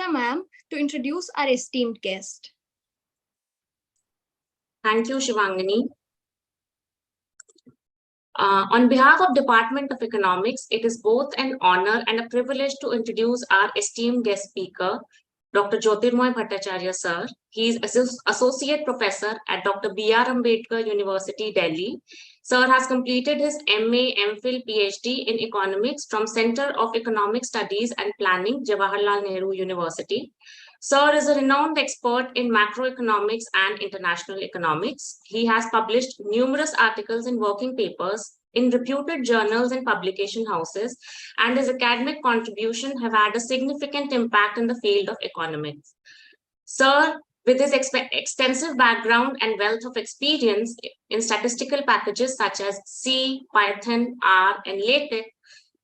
Ma'am to introduce our esteemed guest. Thank you, Shivangani. On behalf of Department of Economics, it is both an honor and a privilege to introduce our esteemed guest speaker, Dr. Jyotirmoy Bhattacharya sir. He is Associate Professor at Dr. B.R. Ambedkar University, Delhi. Sir has completed his MA, MPhil, PhD in Economics from Center of Economic Studies and Planning, Jawaharlal Nehru University. Sir is a renowned expert in macroeconomics and international economics. He has published numerous articles and working papers in reputed journals and publication houses, and his academic contribution have had a significant impact in the field of economics. Sir, with his extensive background and wealth of experience in statistical packages such as C, Python, R, and LaTex,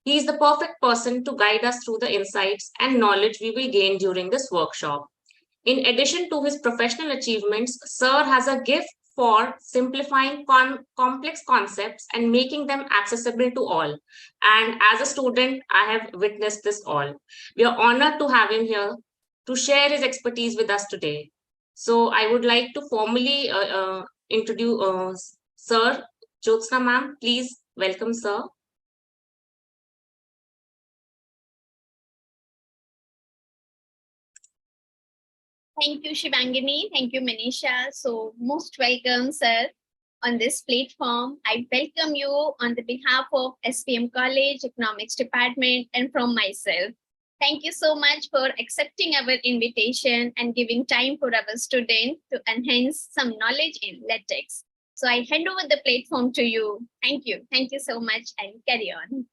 he is the perfect person to guide us through the insights and knowledge we will gain during this workshop. In addition to his professional achievements, Sir has a gift for simplifying complex concepts and making them accessible to all. And as a student, I have witnessed this all. We are honored to have him here to share his expertise with us today. So I would like to formally introduce Sir Jyotsna ma'am. Please welcome, sir. Thank you, Shivangani. Thank you, Manisha. So most welcome, sir, on this platform. I welcome you on the behalf of SPM College, Economics Department, and from myself. Thank you so much for accepting our invitation and giving time for our students to enhance some knowledge in LaTex. So I hand over the platform to you. Thank you. Thank you so much, and carry on.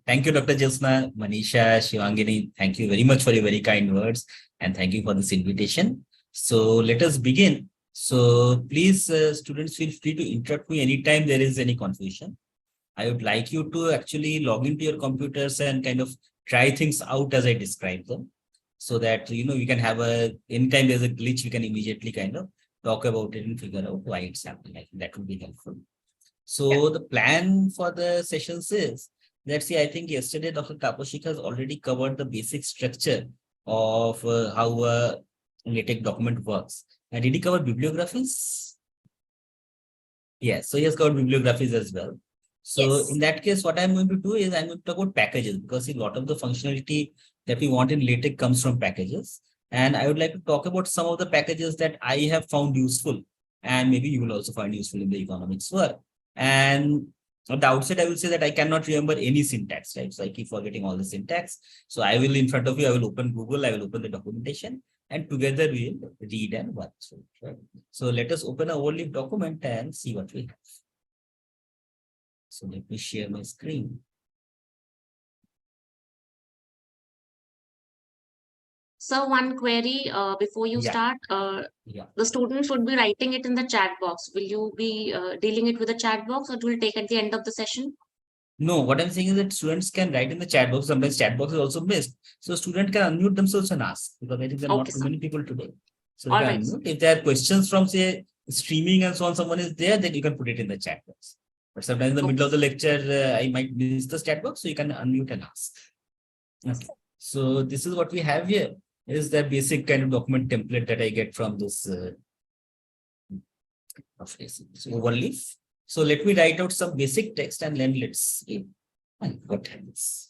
Thank you, Dr. Jyotsna, Manisha, Shivangani. Thank you very much for your very kind words. And thank you for this invitation. So let us begin. So please, students, feel free to interrupt me anytime there is any confusion. I would like you to actually log into your computers and kind of try things out as I describe them, so that, we can have anytime there's a glitch, we can immediately kind of talk about it and figure out why it's happening. I think that would be helpful. So the plan for the sessions is, let's see, I think yesterday Dr. Taposhik has already covered the basic structure of how a LaTeX document works. And did he cover bibliographies? Yes, so he has covered bibliographies as well. So yes. In that case, what I'm going to do is I'm going to talk about packages, because a lot of the functionality that we want in LaTeX comes from packages. And I would like to talk about some of the packages that I have found useful, and maybe you will also find useful in the economics work. And at the outset, I will say that I cannot remember any syntax, right? So I keep forgetting all the syntax. So I will, in front of you, I will open Google, I will open the documentation, and together we will read and work through it, right? So let us open a overleaf document and see what we have. So let me share my screen. So one query before you start, the students would be writing it in the chat box. Will you be dealing it with the chat box, or it will take at the end of the session? No, what I'm saying is that students can write in the chat box. Sometimes chat box is also missed. So student can unmute themselves and ask, because I think there are not too many people today. So they can unmute. If there are questions from, say, streaming and so on, someone is there, then you can put it in the chat box. But sometimes in the middle of the lecture, I might miss the chat box, so you can unmute and ask. Okay. So this is what we have here. Is the basic kind of document template that I get from this overleaf. So let me write out some basic text and then let's see what happens.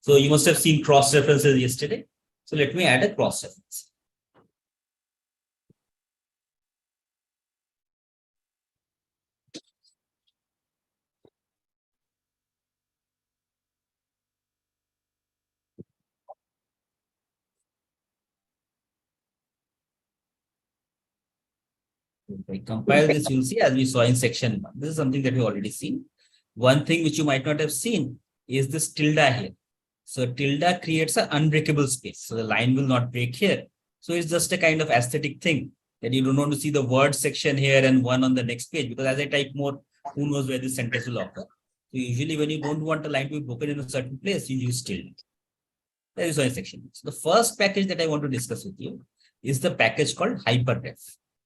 So you must have seen cross references yesterday. So let me add a cross reference. If I compile this, you'll see, as we saw in section 1, this is something that we already seen. One thing which you might not have seen is this tilde here. So tilde creates an unbreakable space. So the line will not break here. So it's just a kind of aesthetic thing that you don't want to see the word section here and one on the next page, because as I type more, who knows where this sentence will occur. So usually when you don't want a line to be broken in a certain place, you use tilde. There is one section. So the first package that I want to discuss with you is the package called hyperref.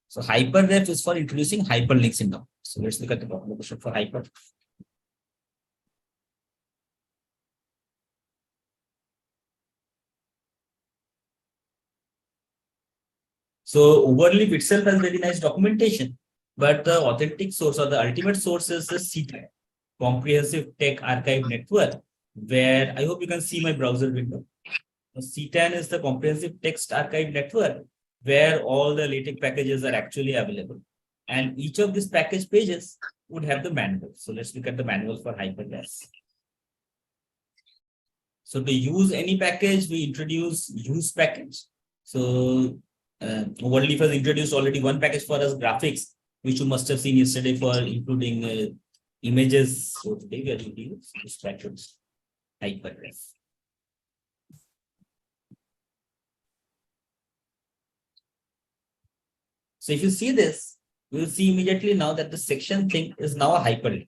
So hyperref is for introducing hyperlinks in documents. So let's look at the documentation for hyperref. So Overleaf itself has very nice documentation, but the authentic source or the ultimate source is the CTAG, Comprehensive Tech Archive Network, where I hope you can see my browser window. CTAN is the Comprehensive Text Archive Network, where all the LaTeX packages are actually available. And each of these package pages would have the manual. So let's look at the manual for hyperref. So to use any package, we introduce use package. So Overleaf has introduced already one package for us, graphics, which you must have seen yesterday for including images. So today we are using this package, hyperref. So if you see this, you will see immediately now that the section thing is now a hyperlink.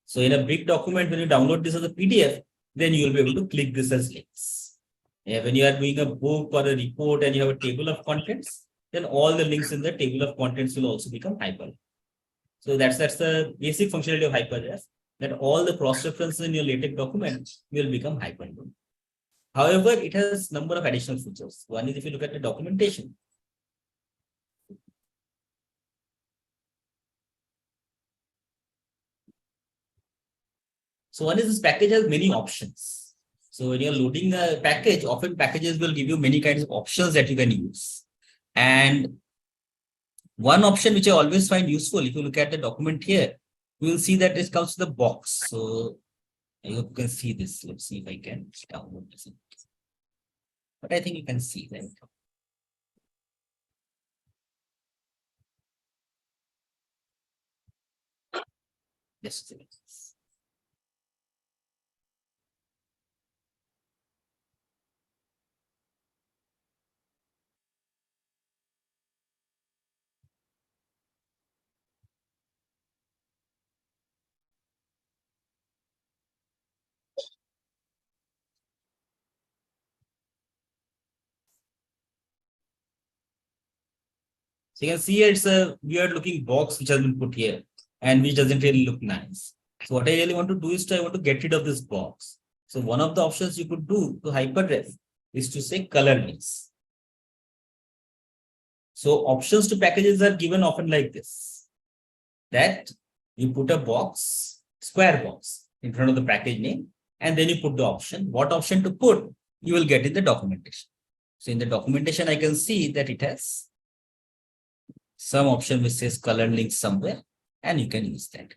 So in a big document, when you download this as a PDF, then you will be able to click this as links. When you are doing a book or a report and you have a table of contents, then all the links in the table of contents will also become hyperlink. So that's the basic functionality of hyperref, that all the cross-references in your LaTeX document will become hyperlink. However, it has a number of additional features. One is if you look at the documentation. So one is this package has many options. So when you're loading a package, often packages will give you many kinds of options that you can use. And one option which I always find useful, if you look at the document here, you will see that this comes with a box. So I hope you can see this. Let's see if I can download this. But I think you can see that. Just So you can see it's a weird looking box which has been put here and which doesn't really look nice. So what I really want to do is I want to get rid of this box. So one of the options you could do to hyperref is to say color links. So options to packages are given often like this, that you put a box, square box in front of the package name, and then you put the option. What option to put, you will get in the documentation. So in the documentation, I can see that it has some option which says color link somewhere, and you can use that.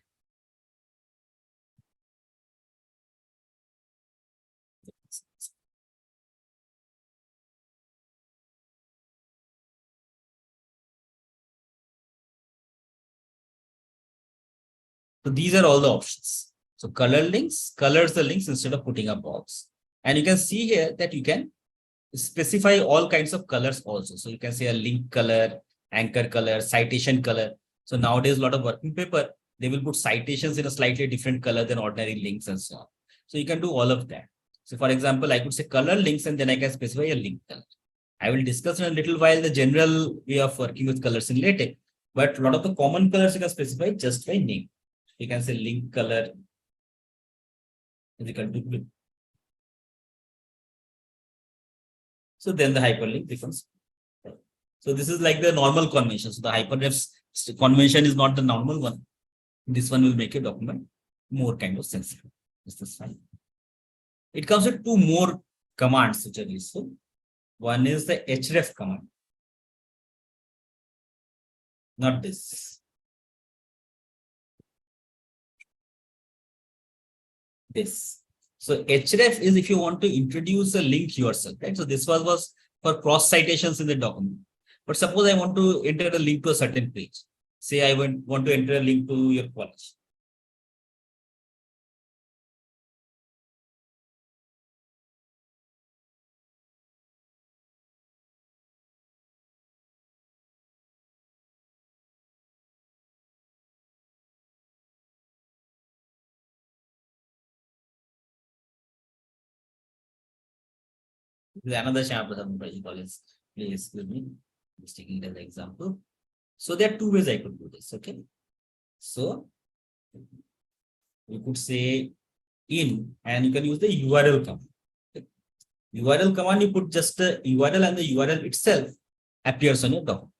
So these are all the options. So color links, colors the links instead of putting a box. And you can see here that you can specify all kinds of colors also. So you can say a link color, anchor color, citation color. So nowadays, a lot of working paper, they will put citations in a slightly different color than ordinary links and so on. So you can do all of that. So for example, I could say color links and then I can specify a link color. I will discuss in a little while the general way of working with colors in LaTeX, but a lot of the common colors you can specify just by name. You can say link color is equal to blue. So then the hyperlink becomes. So this is like the normal convention. So the hyperref convention is not the normal one. This one will make your document more kind of sensitive. This is fine. It comes with two more commands which are useful. One is the href command. Not this. This. So href is if you want to introduce a link yourself, right? So this was for cross citations in the document. But suppose I want to enter a link to a certain page. Say I want to enter a link to your college. This is another Shyam Prasad Mukherjee College. Please excuse me. I'm just taking it as an example. So there are two ways I could do this. Okay. So you could say in, and you can use the URL command. URL command, you put just the URL, and the URL itself appears on your document.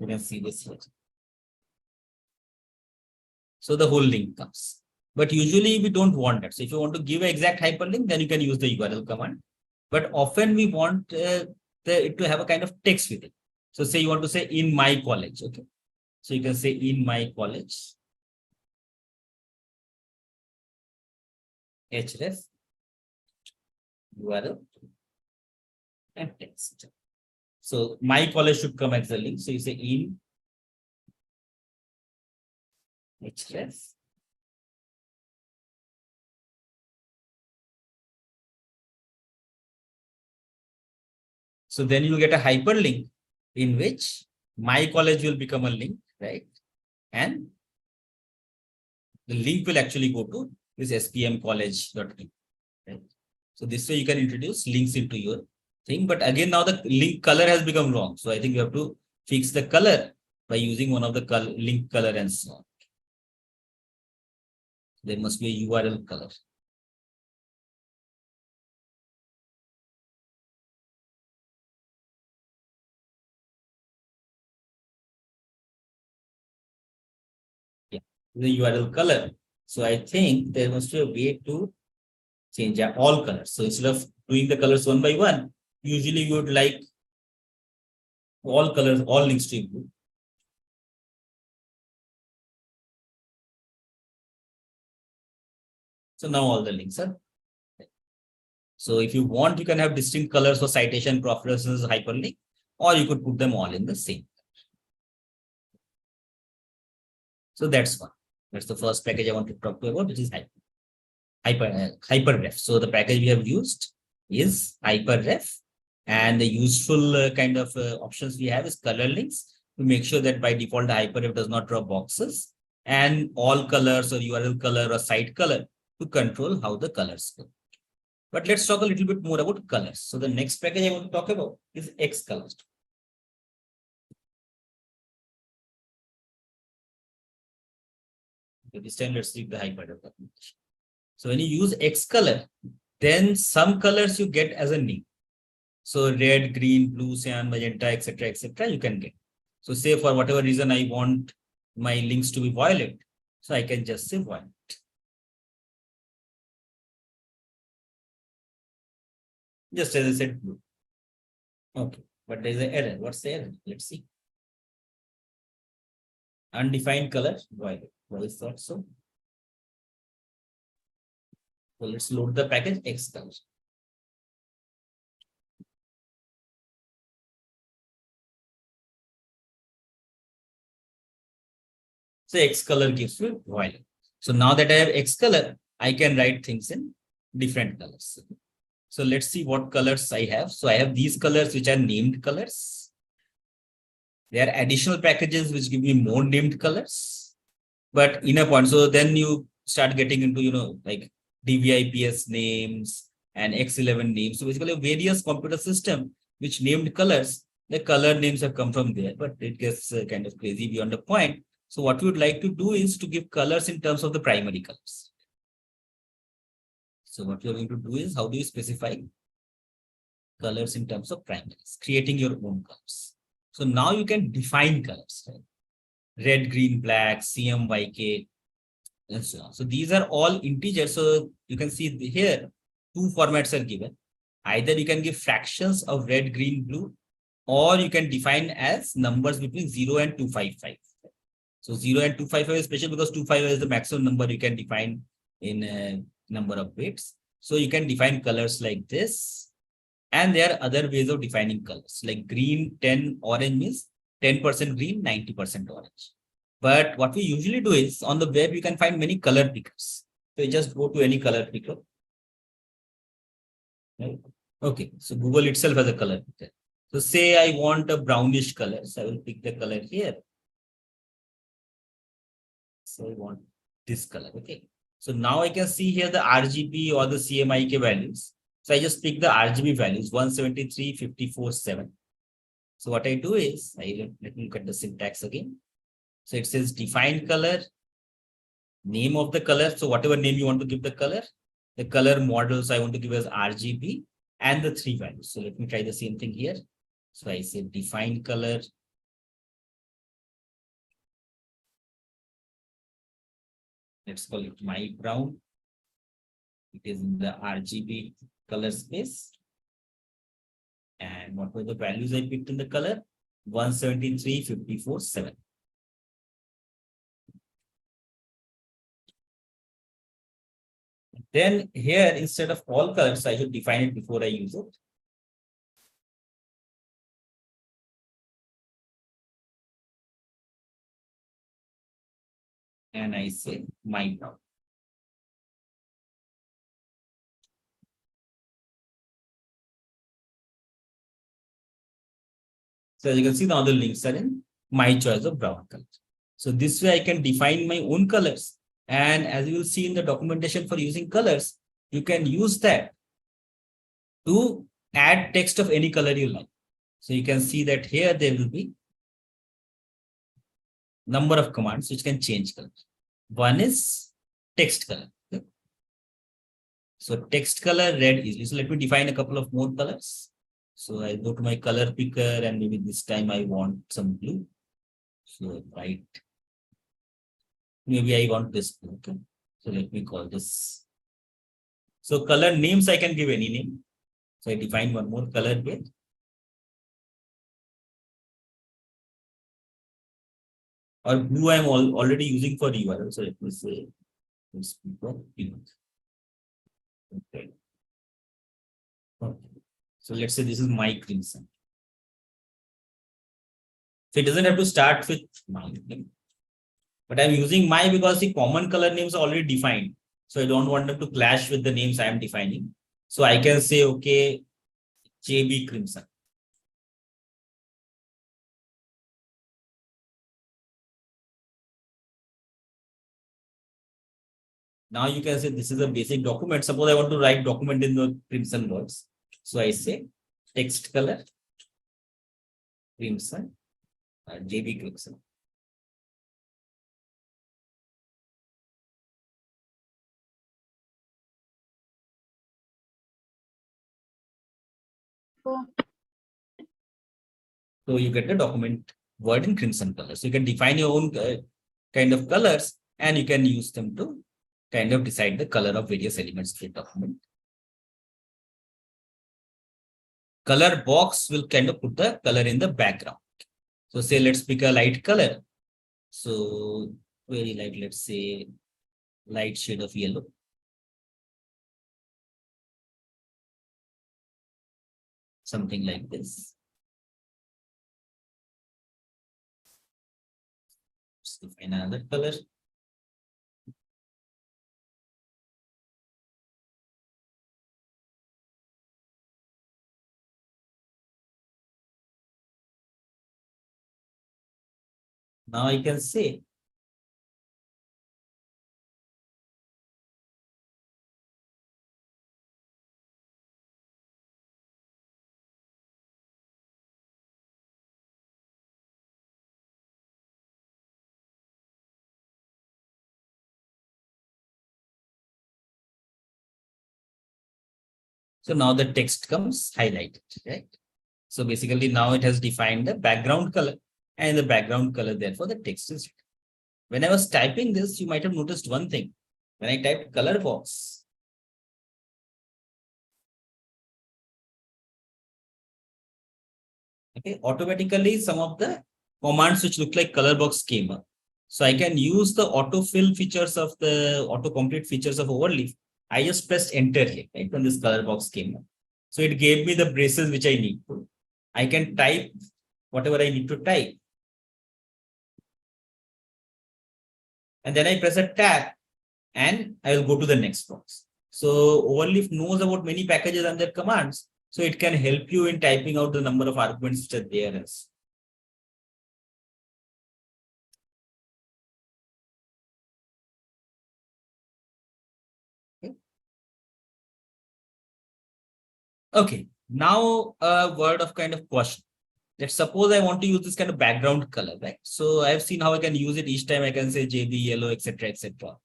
You can see this here. So the whole link comes. But usually we don't want that. So if you want to give an exact hyperlink, then you can use the URL command. But often we want it to have a kind of text with it. So say you want to say in my college. Okay. So you can say in my college. href, URL, and text. So my college should come as the link. So you say in href. So then you get a hyperlink in which my college will become a link, right? And the link will actually go to this spmcollege.in, right? So this way you can introduce links into your thing. But again, now the link color has become wrong. So I think you have to fix the color by using one of the link color and so on. There must be a URL color. Yeah, the URL color. So I think there must be a way to change all colors. So instead of doing the colors one by one, usually you would like all colors, all links to include. So now all the links are. So if you want, you can have distinct colors for citation, preferences, hyperlink, or you could put them all in the same. So that's one. That's the first package I want to talk to you about, which is hyperref. So the package we have used is hyperref, and the useful kind of options we have is color links to make sure that by default the hyperref does not draw boxes, and all colors or URL color or site color to control how the colors go. But let's talk a little bit more about colors. So the next package I want to talk about is Xcolor. Okay, this time let's leave the hyperref documentation. So when you use Xcolor, then some colors you get as a name. So red, green, blue, cyan, magenta, etc., you can get. So say for whatever reason I want my links to be violet, so I can just say violet. Just as I said, blue. Okay, but there is an error. What's the error? Let's see. Undefined color, violet. Why is that so? So let's load the package Xcolor. So Xcolor gives me violet. So now that I have Xcolor, I can write things in different colors. So let's see what colors I have. So I have these colors, which are named colors. There are additional packages which give me more named colors. But in a point, so then you start getting into, like DVIPS names and X11 names. So basically various computer system which named colors, the color names have come from there, but it gets kind of crazy beyond the point. So what we would like to do is to give colors in terms of the primary colors. So what you're going to do is, how do you specify colors in terms of primaries, creating your own colors. So now you can define colors, right? Red, green, black, CMYK, and so on. So these are all integers. So you can see here, two formats are given. Either you can give fractions of red, green, blue, or you can define as numbers between 0 and 255. So 0 and 255 is special because 255 is the maximum number you can define in a number of bits. So you can define colors like this. And there are other ways of defining colors, like green, 10, orange means 10% green, 90% orange. But what we usually do is, on the web, you can find many color pickers. So you just go to any color picker. Right? Okay, so Google itself has a color picker. So say I want a brownish color, so I will pick the color here. So I want this color, okay. So now I can see here the RGB or the CMYK values. So I just pick the RGB values 173, 54, 7. So what I do is let me look at the syntax again. So it says define color, name of the color. So whatever name you want to give the color models I want to give as RGB and the 3 values. So let me try the same thing here. So I say define color. Let's call it my brown. It is in the RGB color space. And what were the values I picked in the color? 173, 54, 7. Then here, instead of all colors, I should define it before I use it. And I say my brown. So as you can see, now the links are in my choice of brown color. So this way I can define my own colors. And as you will see in the documentation for using colors, you can use that to add text of any color you like. So you can see that here there will be number of commands which can change color. One is text color. So text color red easily. So let me define a couple of more colors. So I go to my color picker and maybe this time I want some blue. So right. Maybe I want this blue. Okay. So let me call this. So color names I can give any name. So I define one more color here. Or blue I'm already using for URL. So let me say this pink. Okay. Okay. So let's say this is my crimson. So it doesn't have to start with my name. But I'm using my because the common color names are already defined. So I don't want them to clash with the names I am defining. So I can say, okay, JB Crimson. Now you can say this is a basic document. Suppose I want to write document in the crimson words. So I say text color, crimson, JB Crimson. So you get the document word in crimson color. So you can define your own kind of colors and you can use them to kind of decide the color of various elements of the document. Color box will kind of put the color in the background. So say let's pick a light color. So very light, let's say light shade of yellow. Something like this. Let's define another color. Now I can say so now the text comes highlighted, right? So basically now it has defined the background color and the background color, therefore the text is. When I was typing this, you might have noticed one thing. When I typed color box, okay, automatically some of the commands which look like color box came up. So I can use the autofill features of the autocomplete features of overleaf. I just pressed enter here, right? When this color box came up. So it gave me the braces which I need to. I can type whatever I need to type. And then I press a tab and I will go to the next box. So overleaf knows about many packages and their commands. So it can help you in typing out the number of arguments which are there as. Okay, now a word of kind of question. Let's suppose I want to use this kind of background color, right? So I've seen how I can use it each time. I can say JB yellow, etc., etc.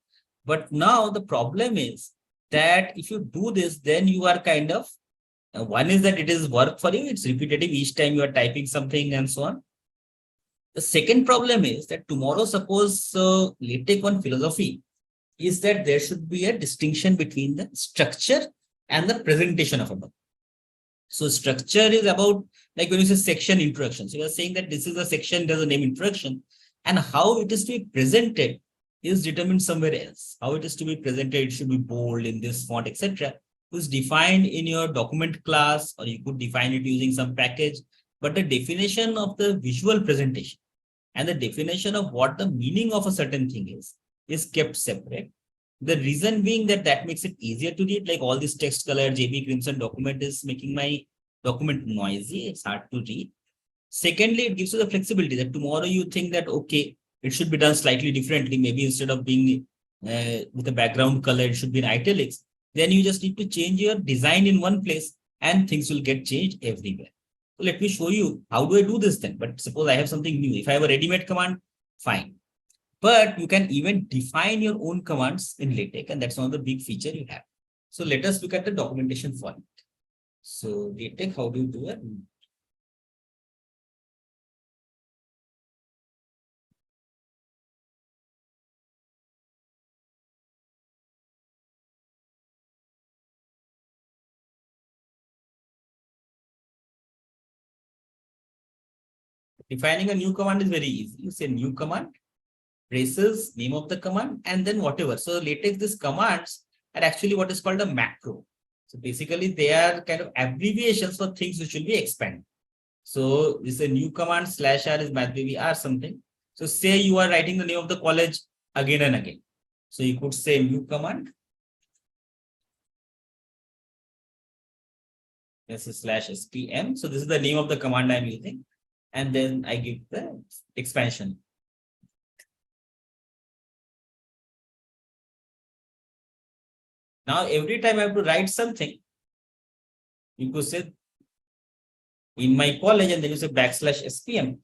But now the problem is that if you do this, then you are kind of one is that it is work for you. It's repetitive each time you are typing something and so on. The second problem is that tomorrow, suppose let's take one philosophy is that there should be a distinction between the structure and the presentation of a book. So structure is about like when you say section introduction. So you are saying that this is a section, there's a name introduction, and how it is to be presented is determined somewhere else. How it is to be presented, it should be bold in this font, etc. Is defined in your document class, or you could define it using some package. But the definition of the visual presentation and the definition of what the meaning of a certain thing is kept separate. The reason being that that makes it easier to read, like all this text color, JB Crimson document is making my document noisy. It's hard to read. Secondly, it gives you the flexibility that tomorrow you think that, okay, it should be done slightly differently. Maybe instead of being with a background color, it should be in italics. Then you just need to change your design in one place and things will get changed everywhere. So let me show you how do I do this then. But suppose I have something new. If I have a ready-made command, fine. But you can even define your own commands in LaTeX, and that's one of the big feature you have. So let us look at the documentation for it. So LaTeX, how do you do it? Defining a new command is very easy. You say new command, braces, name of the command, and then whatever. So LaTeX, these commands are actually what is called a macro. So basically, they are kind of abbreviations for things which will be expanded. So this is a new command /r is maybe r something. So say you are writing the name of the college again and again. So you could say new command. This is /spm. So this is the name of the command I'm using. And then I give the expansion. Now, every time I have to write something, you could say in my college and then you say /spm.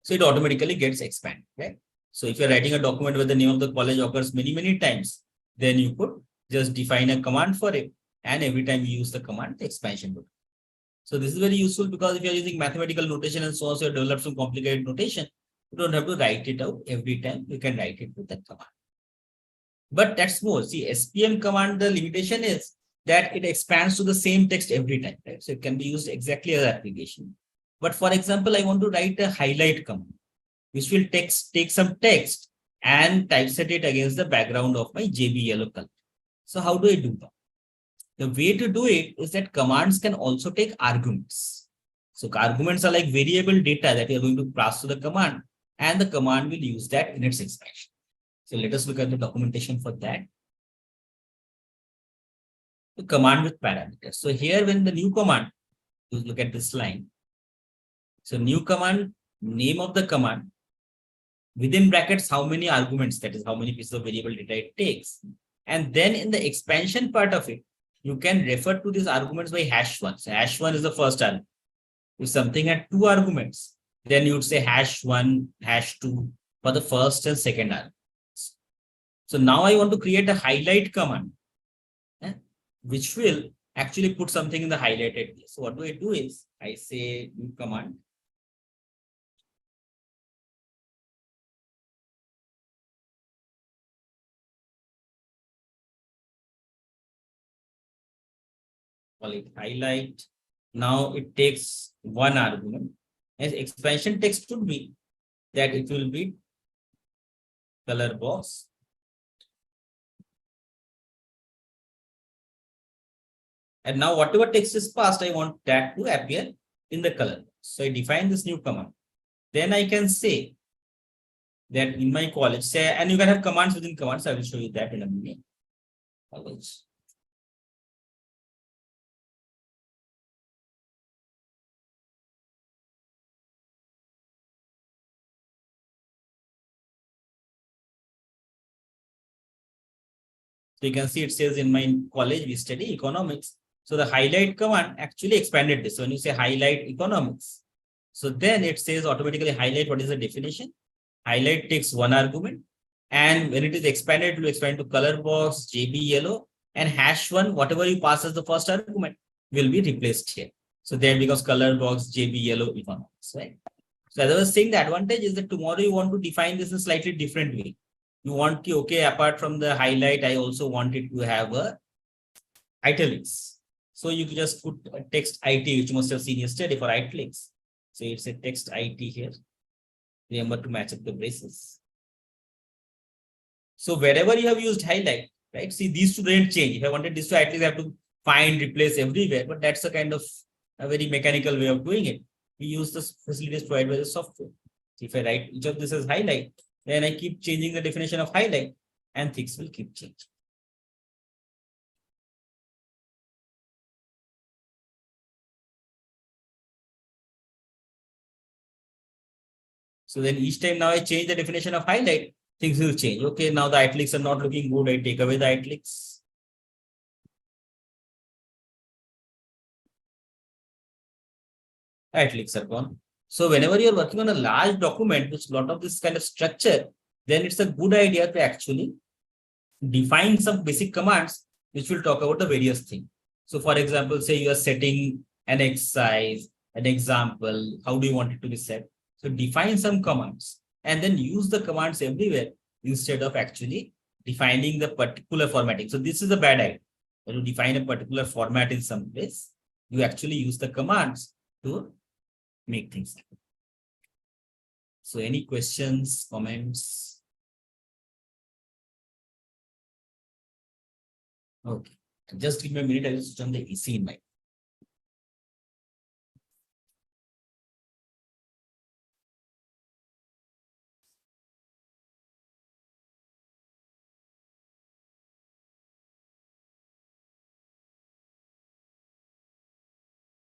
So it automatically gets expanded, right? So if you're writing a document where the name of the college occurs many, many times, then you could just define a command for it. And every time you use the command, the expansion would. So this is very useful because if you're using mathematical notation and so on, so you develop some complicated notation, you don't have to write it out every time. You can write it with that command. But that's more. See, SPM command, the limitation is that it expands to the same text every time, right? So it can be used exactly as application. But for example, I want to write a highlight command, which will take some text and typeset it against the background of my JB yellow color. So how do I do that? The way to do it is that commands can also take arguments. So arguments are like variable data that you're going to pass to the command, and the command will use that in its expression. So let us look at the documentation for that. The command with parameters. So here when the new command, you look at this line. So new command, name of the command, within brackets, how many arguments, that is how many pieces of variable data it takes. And then in the expansion part of it, you can refer to these arguments by #1. So #1 is the first argument. If something had two arguments, then you would say #1, #2 for the first and second arguments. So now I want to create a highlight command, which will actually put something in the highlighted place. So what do I do is I say new command. Call it highlight. Now it takes one argument. As expansion text would be that it will be color box. And now whatever text is passed, I want that to appear in the color. So I define this new command. Then I can say that in my college, say, and you can have commands within commands. I will show you that in a minute. College. So you can see it says in my college, we study economics. So the highlight command actually expanded this. So when you say highlight economics, so then it says automatically highlight what is the definition. Highlight takes one argument. And when it is expanded, it will expand to color box, JB yellow, and #1, whatever you pass as the first argument will be replaced here. So then becomes color box, JB yellow economics, right? So as I was saying, the advantage is that tomorrow you want to define this in a slightly different way. You want to, okay, apart from the highlight, I also want it to have a italics. So you can just put a text IT, which you must have seen yesterday for italics. So it's a text IT here. Remember to match up the braces. So wherever you have used highlight, right? See, these two didn't change. If I wanted this to italics, I have to find, replace everywhere. But that's a kind of a very mechanical way of doing it. We use the facilities provided by the software. If I write each of this as highlight, then I keep changing the definition of highlight and things will keep changing. So then each time now I change the definition of highlight, things will change. Okay, now the italics are not looking good. I take away the italics. Italics are gone. So whenever you're working on a large document with a lot of this kind of structure, then it's a good idea to actually define some basic commands which will talk about the various things. So for example, say you are setting an exercise, an example, how do you want it to be set? So define some commands and then use the commands everywhere instead of actually defining the particular formatting. So this is a bad idea. When you define a particular format in some place, you actually use the commands to make things happen. So any questions, comments? Okay, just give me a minute. I will switch on the AC in my.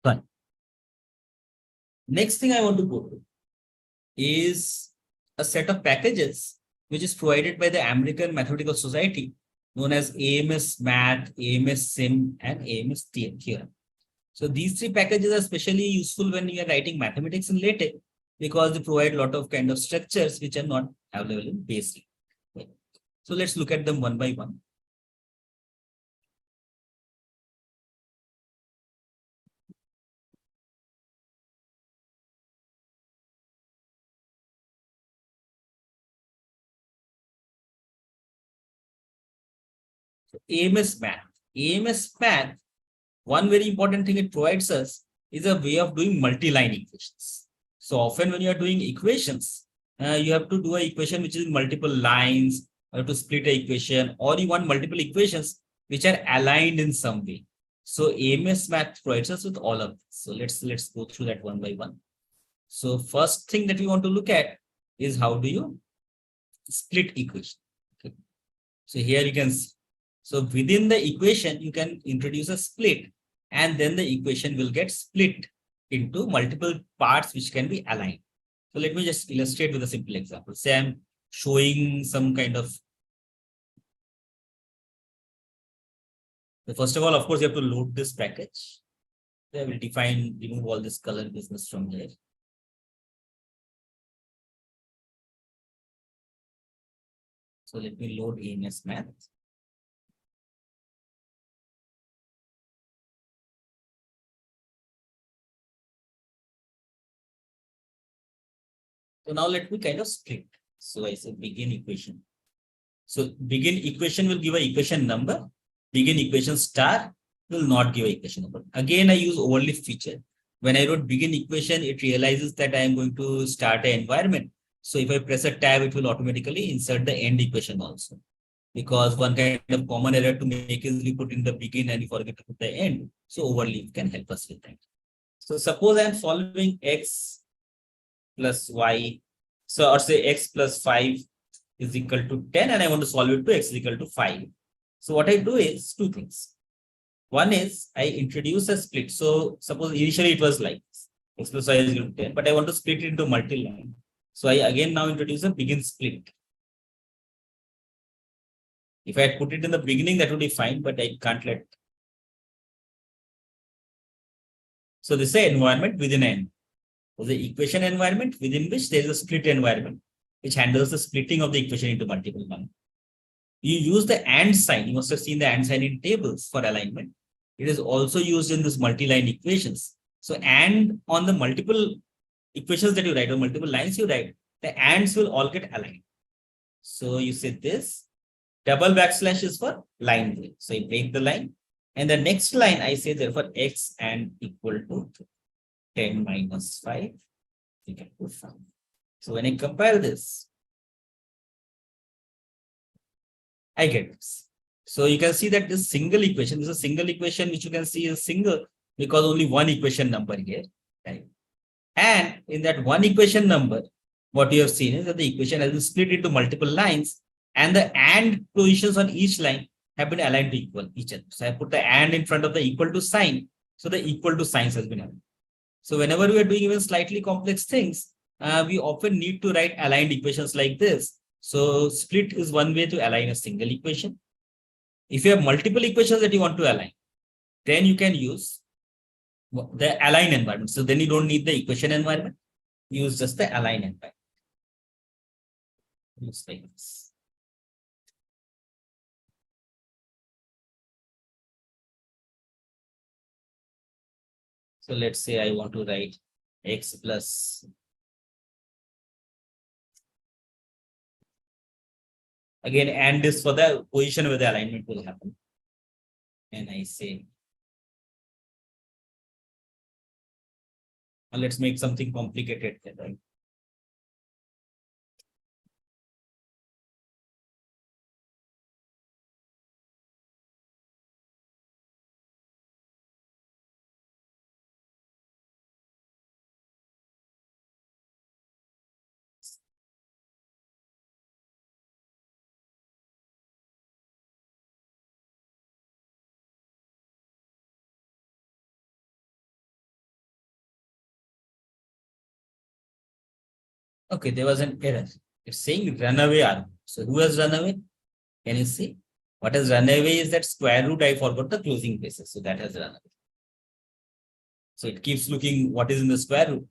Fine. Next thing I want to go to is a set of packages which is provided by the American Mathematical Society known as AMS Math, AMS Sim, and AMS Theorem. So these three packages are especially useful when you are writing mathematics in LaTeX because they provide a lot of kind of structures which are not available in basic. So let's look at them one by one. So AMS Math. AMS Math, one very important thing it provides us is a way of doing multi-line equations. So often when you are doing equations, you have to do an equation which is multiple lines, you have to split an equation, or you want multiple equations which are aligned in some way. So AMS Math provides us with all of this. So let's go through that one by one. So first thing that we want to look at is how do you split equation. Okay. So here you can see. So within the equation, you can introduce a split and then the equation will get split into multiple parts which can be aligned. So let me just illustrate with a simple example. Say I'm showing some kind of. So first of all, of course, you have to load this package. I will remove all this color business from here. So let me load AMS Math. So now let me kind of split. So I say begin equation. So begin equation will give an equation number. Begin equation star will not give an equation number. Again, I use overlay feature. When I wrote begin equation, it realizes that I am going to start an environment. So if I press a tab, it will automatically insert the end equation also. Because one kind of common error to make is we put in the begin and you forget to put the end. So overlay can help us with that. So suppose I am solving x plus y. So or say x plus 5 is equal to 10 and I want to solve it to x is equal to 5. So what I do is two things. One is I introduce a split. So suppose initially it was like this, x plus y is equal to 10, but I want to split it into multi-line. So I again now introduce a begin split. If I had put it in the beginning, that would be fine, but I can't let. So this is an environment within n. So the equation environment within which there is a split environment, which handles the splitting of the equation into multiple ones. You use the and sign. You must have seen the and sign in tables for alignment. It is also used in this multi-line equations. So and on the multiple equations that you write or multiple lines you write, the ands will all get aligned. So you say this double backslash is for line break. So I break the line. And the next line I say therefore x and equal to 10 minus 5. We can put 5. So when I compare this, I get this. So you can see that this single equation, this is a single equation which you can see is single because only one equation number here. Right? And in that one equation number, what you have seen is that the equation has been split into multiple lines and the and positions on each line have been aligned to equal each other. So I put the and in front of the equal to sign. So the equal to signs has been aligned. So whenever we are doing even slightly complex things, we often need to write aligned equations like this. So split is one way to align a single equation. If you have multiple equations that you want to align, then you can use the align environment. So then you don't need the equation environment. Use just the align environment. Looks like this. So let's say I want to write x plus again, and this for the position where the alignment will happen. And I say, well, let's make something complicated here, right? Okay, there was an error. It's saying run away argument. So who has run away? Can you see? What has run away is that square root. I forgot the closing braces. So that has run away. So it keeps looking what is in the square root.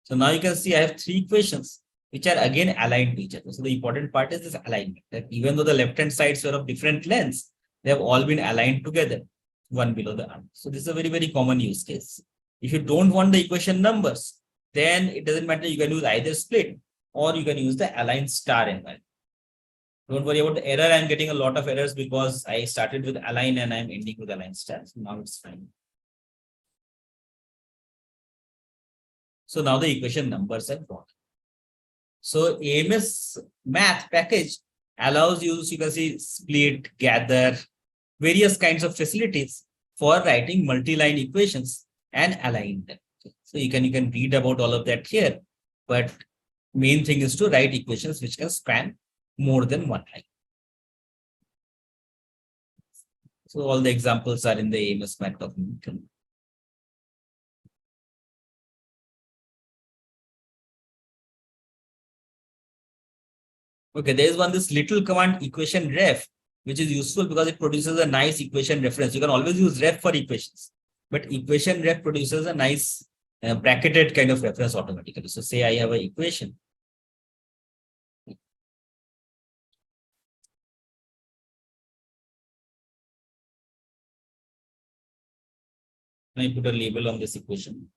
So now you can see I have three equations which are again aligned to each other. So the important part is this alignment, that even though the left-hand sides were of different lengths, they have all been aligned together, one below the other. So this is a very, very common use case. If you don't want the equation numbers, then it doesn't matter. You can use either split or you can use the align star environment. Don't worry about the error. I'm getting a lot of errors because I started with align and I'm ending with align star. So now it's fine. So now the equation numbers are gone. So AMS math package allows you can see split, gather, various kinds of facilities for writing multi-line equations and align them. So you can read about all of that here, but main thing is to write equations which can span more than one line. So all the examples are in the AMS math document. Okay, there is this little command equation ref, which is useful because it produces a nice equation reference. You can always use ref for equations, but equation ref produces a nice bracketed kind of reference automatically. So say I have an equation. I put a label on this equation.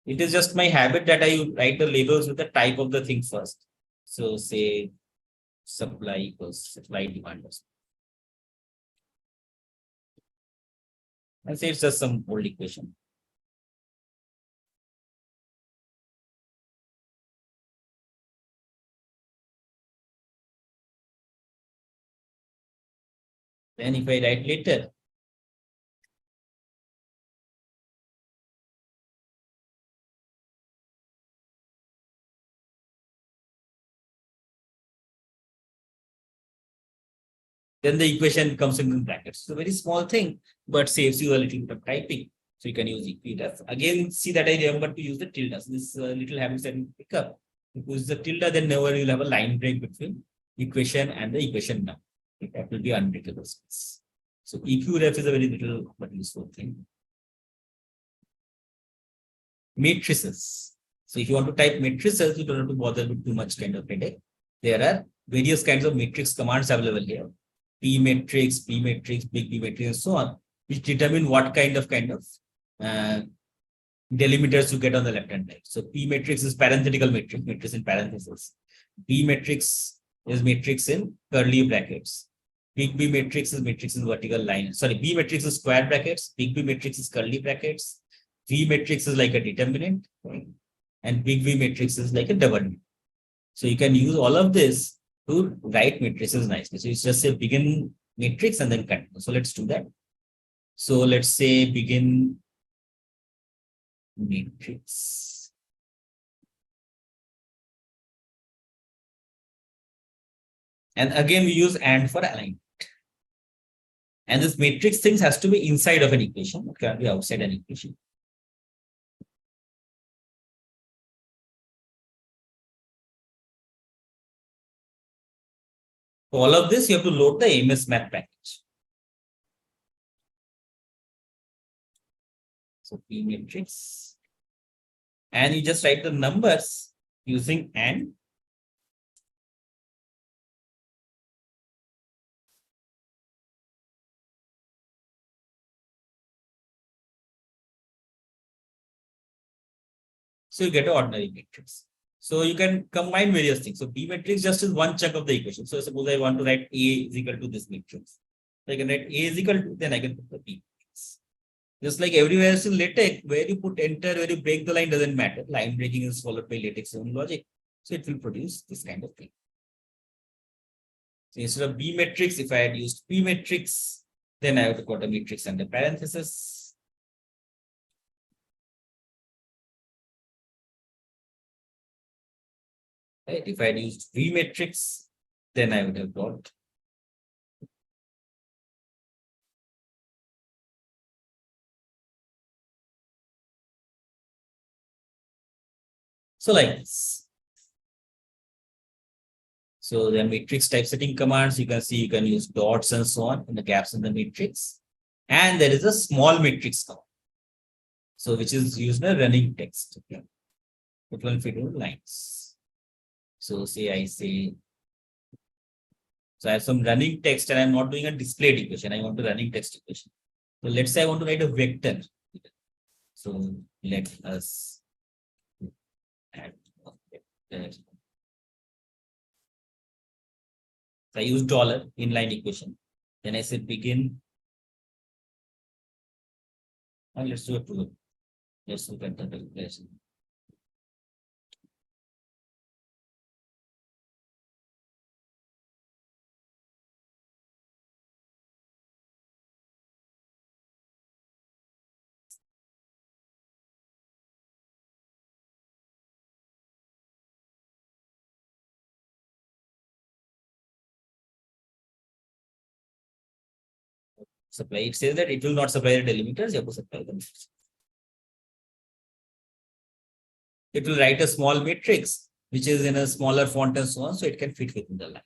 It is just my habit that I write the labels with the type of the thing first. So say supply equals supply demand. And say it's just some old equation. Then if I write later, then the equation comes in brackets. It's a very small thing, but saves you a little bit of typing. So you can use equidef. Again, see that I remember to use the tilde. So this little habits that you pick up. If you use the tilde, then never you'll have a line break between equation and the equation number. That will be unbreakable space. So EQRF is a very little but useful thing. Matrices. So if you want to type matrices, you don't have to bother with too much kind of headache. There are various kinds of matrix commands available here. P matrix, big B matrix, and so on, which determine what kind of delimiters you get on the left hand side. So P matrix is parenthetical matrix in parentheses. B matrix is matrix in curly brackets. Big B matrix is matrix in vertical line. Sorry, B matrix is square brackets. Big B matrix is curly brackets. V matrix is like a determinant, and big V matrix is like a double. So you can use all of this to write matrices nicely. So it's just a begin matrix and then continue. So let's do that. So let's say begin matrix. And again, we use AND for alignment. And this matrix things has to be inside of an equation. It can't be outside an equation. For all of this, you have to load the AMS math package. So P matrix. And you just write the numbers using AND. So you get an ordinary matrix. So you can combine various things. So P matrix just is one chunk of the equation. So suppose I want to write A is equal to this matrix. So I can write A is equal to, then I can put the P matrix. Just like everywhere else in LaTeX, where you put enter, where you break the line doesn't matter. Line breaking is followed by LaTex own logic. So it will produce this kind of thing. So instead of B matrix, if I had used P matrix, then I have to put a matrix under parenthesis. Right? If I had used V matrix, then I would have got so like this. So the matrix typesetting commands, you can see you can use dots and so on in the gaps in the matrix. And there is a small matrix command. So which is used in a running text. Okay. It will fit in lines. So say I say, so I have some running text and I'm not doing a displayed equation. I want a running text equation. So let's say I want to write a vector. So let us add a vector. So I use dollar inline equation. Then I say begin. And let's do it to let's look at the calculation. Supply. It says that it will not supply the delimiters, you have to supply them. It will write a small matrix, which is in a smaller font and so on, so it can fit within the line.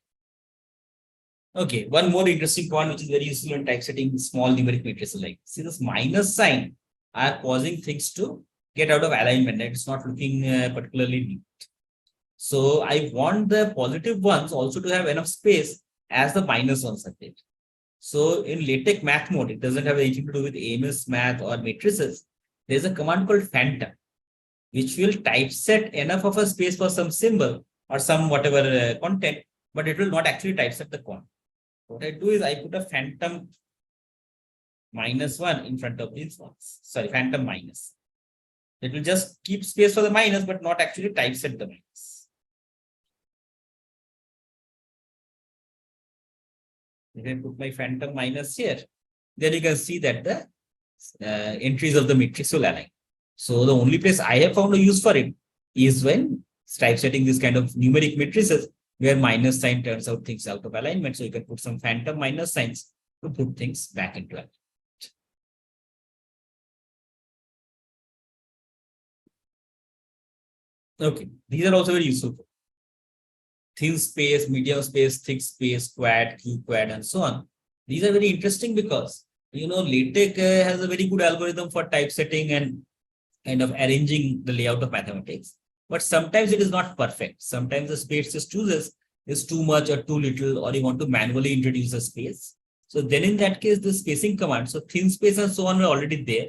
Okay, one more interesting point, which is very useful in typesetting small numeric matrices like, see this minus sign are causing things to get out of alignment. It's not looking particularly neat. So I want the positive ones also to have enough space as the minus ones are there. So in LaTeX math mode, it doesn't have anything to do with AMS math or matrices. There's a command called phantom, which will typeset enough of a space for some symbol or some whatever content, but it will not actually typeset the content. What I do is I put a phantom -1 in front of these ones. Sorry, phantom minus. It will just keep space for the minus, but not actually typeset the minus. If I put my phantom minus here, then you can see that the entries of the matrix will align. So the only place I have found a use for it is when typesetting this kind of numeric matrices where minus sign turns out things out of alignment. So you can put some phantom minus signs to put things back into alignment. Okay, these are also very useful. thin space, medium space, thick space, quad, Q quad, and so on. These are very interesting because, LaTeX has a very good algorithm for typesetting and kind of arranging the layout of mathematics. But sometimes it is not perfect. Sometimes the space it chooses is too much or too little, or you want to manually introduce a space. So then in that case, the spacing command, so thin space and so on are already there.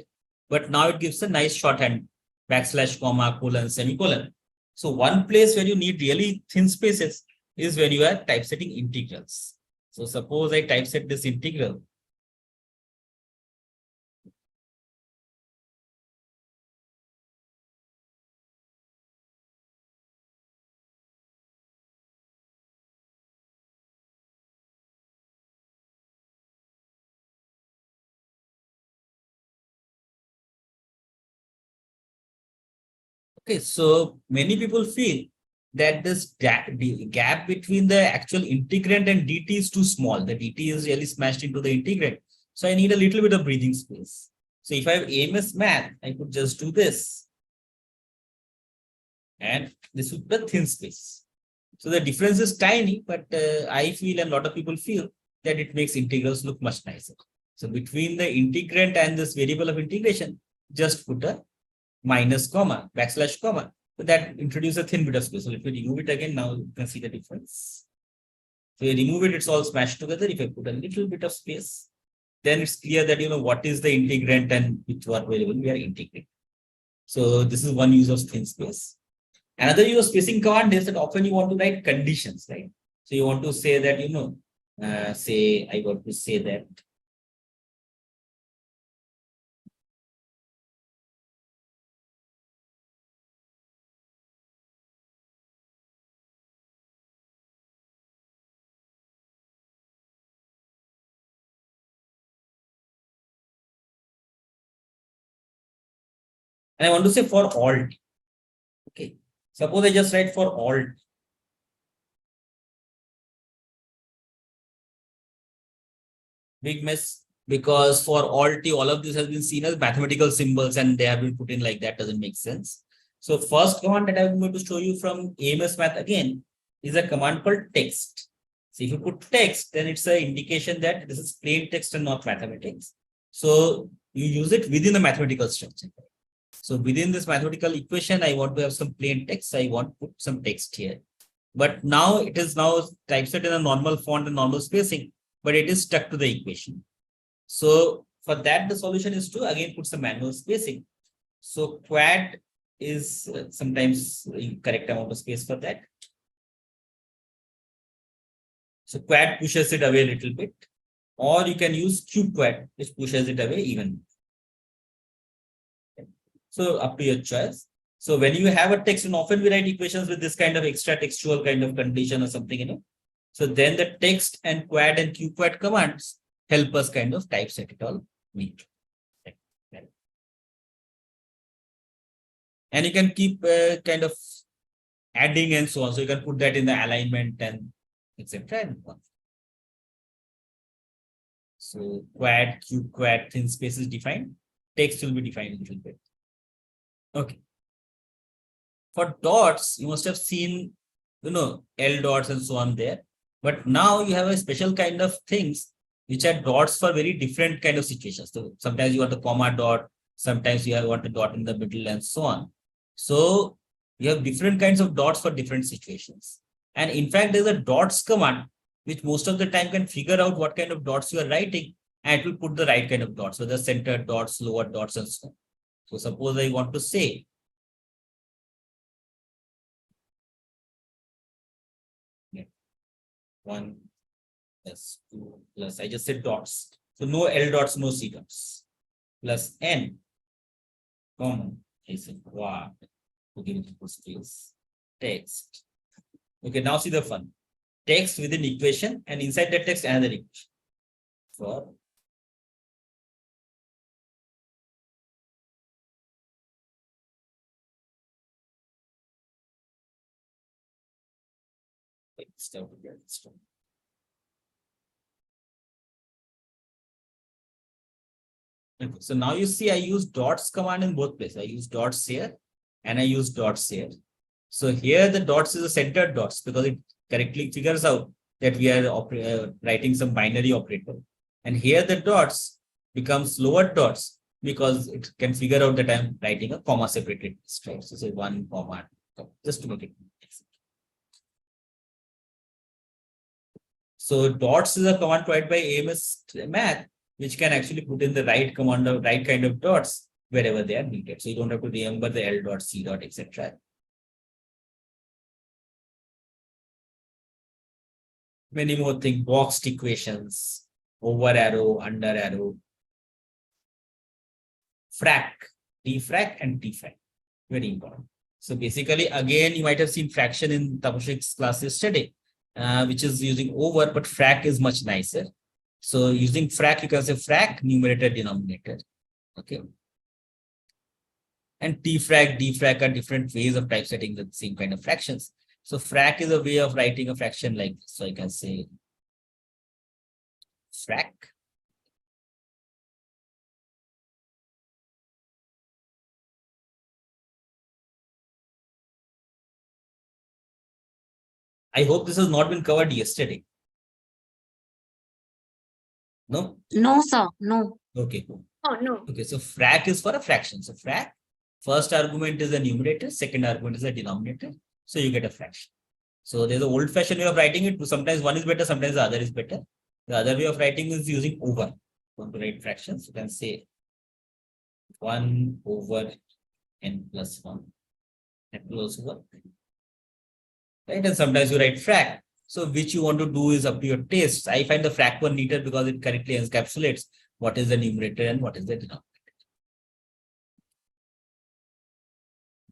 But now it gives a nice shorthand, backslash, comma, colon, semicolon. So one place where you need really thin spaces is when you are typesetting integrals. So suppose I typeset this integral. Okay, so many people feel that this gap between the actual integrand and dt is too small. The dt is really smashed into the integrand. So I need a little bit of breathing space. So if I have AMS math, I could just do this. And this would be the thin space. So the difference is tiny, but I feel and a lot of people feel that it makes integrals look much nicer. So between the integrand and this variable of integration, just put a minus comma, backslash comma. So that introduces a thin bit of space. So if we remove it again, now you can see the difference. So you remove it, it's all smashed together. If I put a little bit of space, then it's clear that what is the integrand and which what variable we are integrating. So this is one use of thin space. Another use of spacing command is that often you want to write conditions, right? So you want to say that, say I want to say that and I want to say for alt. Okay. Suppose I just write for alt. Big mess, because for alt, all of this has been seen as mathematical symbols and they have been put in like that. Doesn't make sense. So first command that I'm going to show you from AMS math again is a command called text. So if you put text, then it's an indication that this is plain text and not mathematics. So you use it within the mathematical structure. So within this mathematical equation, I want to have some plain text. I want to put some text here. But now it is now typeset in a normal font and normal spacing, but it is stuck to the equation. So for that, the solution is to again put some manual spacing. So quad is sometimes the correct amount of space for that. So quad pushes it away a little bit, or you can use Q quad, which pushes it away even. So up to your choice. So when you have a text, and often we write equations with this kind of extra textual kind of condition or something, So then the text and quad and Q quad commands help us kind of typeset it all neat. And you can keep kind of adding and so on. So you can put that in the alignment and etc. So quad, Q quad, thin space is defined. Text will be defined a little bit. Okay. For dots, you must have seen, L dots and so on there. But now you have a special kind of things which are dots for very different kind of situations. So sometimes you want a comma dot, sometimes you want a dot in the middle and so on. So you have different kinds of dots for different situations. And in fact, there's a dots command, which most of the time can figure out what kind of dots you are writing, and it will put the right kind of dots. So the center dots, lower dots, and so on. So suppose I want to say, one plus two plus, I just said dots. So no L dots, no C dots. Plus N, common, I said what? Okay, space, text. Okay, now see the fun. Text within equation, and inside the text, another equation. For okay, so now you see I use dots command in both places. I use dots here and I use dots here. So here the dots is a centered dots because it correctly figures out that we are writing some binary operator. And here the dots becomes lower dots because it can figure out that I'm writing a comma separated list, right? So say 1, comma, just to make it. So dots is a command provided by AMS math, which can actually put in the right command of right kind of dots wherever they are needed. So you don't have to remember the L dot, C dot, etc. Many more things, boxed equations, over arrow, under arrow, frac, defrac and defrac. Very important. So basically, again, you might have seen fraction in Tapashik's class yesterday, which is using over, but frac is much nicer. So using frac, you can say frac, numerator, denominator. Okay. And defrac are different ways of typesetting the same kind of fractions. So frac is a way of writing a fraction like this. So I can say frac. I hope this has not been covered yesterday. No? No, sir. No. Okay, cool. Oh, no. Okay, so frac is for a fraction. So frac, first argument is a numerator, second argument is a denominator. So you get a fraction. So there's an old-fashioned way of writing it. Sometimes one is better, sometimes the other is better. The other way of writing is using over. Want to write fractions, you can say 1 over n plus 1. That will also work. Right? And sometimes you write frac. So which you want to do is up to your taste. I find the frac one neater because it correctly encapsulates what is the numerator and what is the denominator.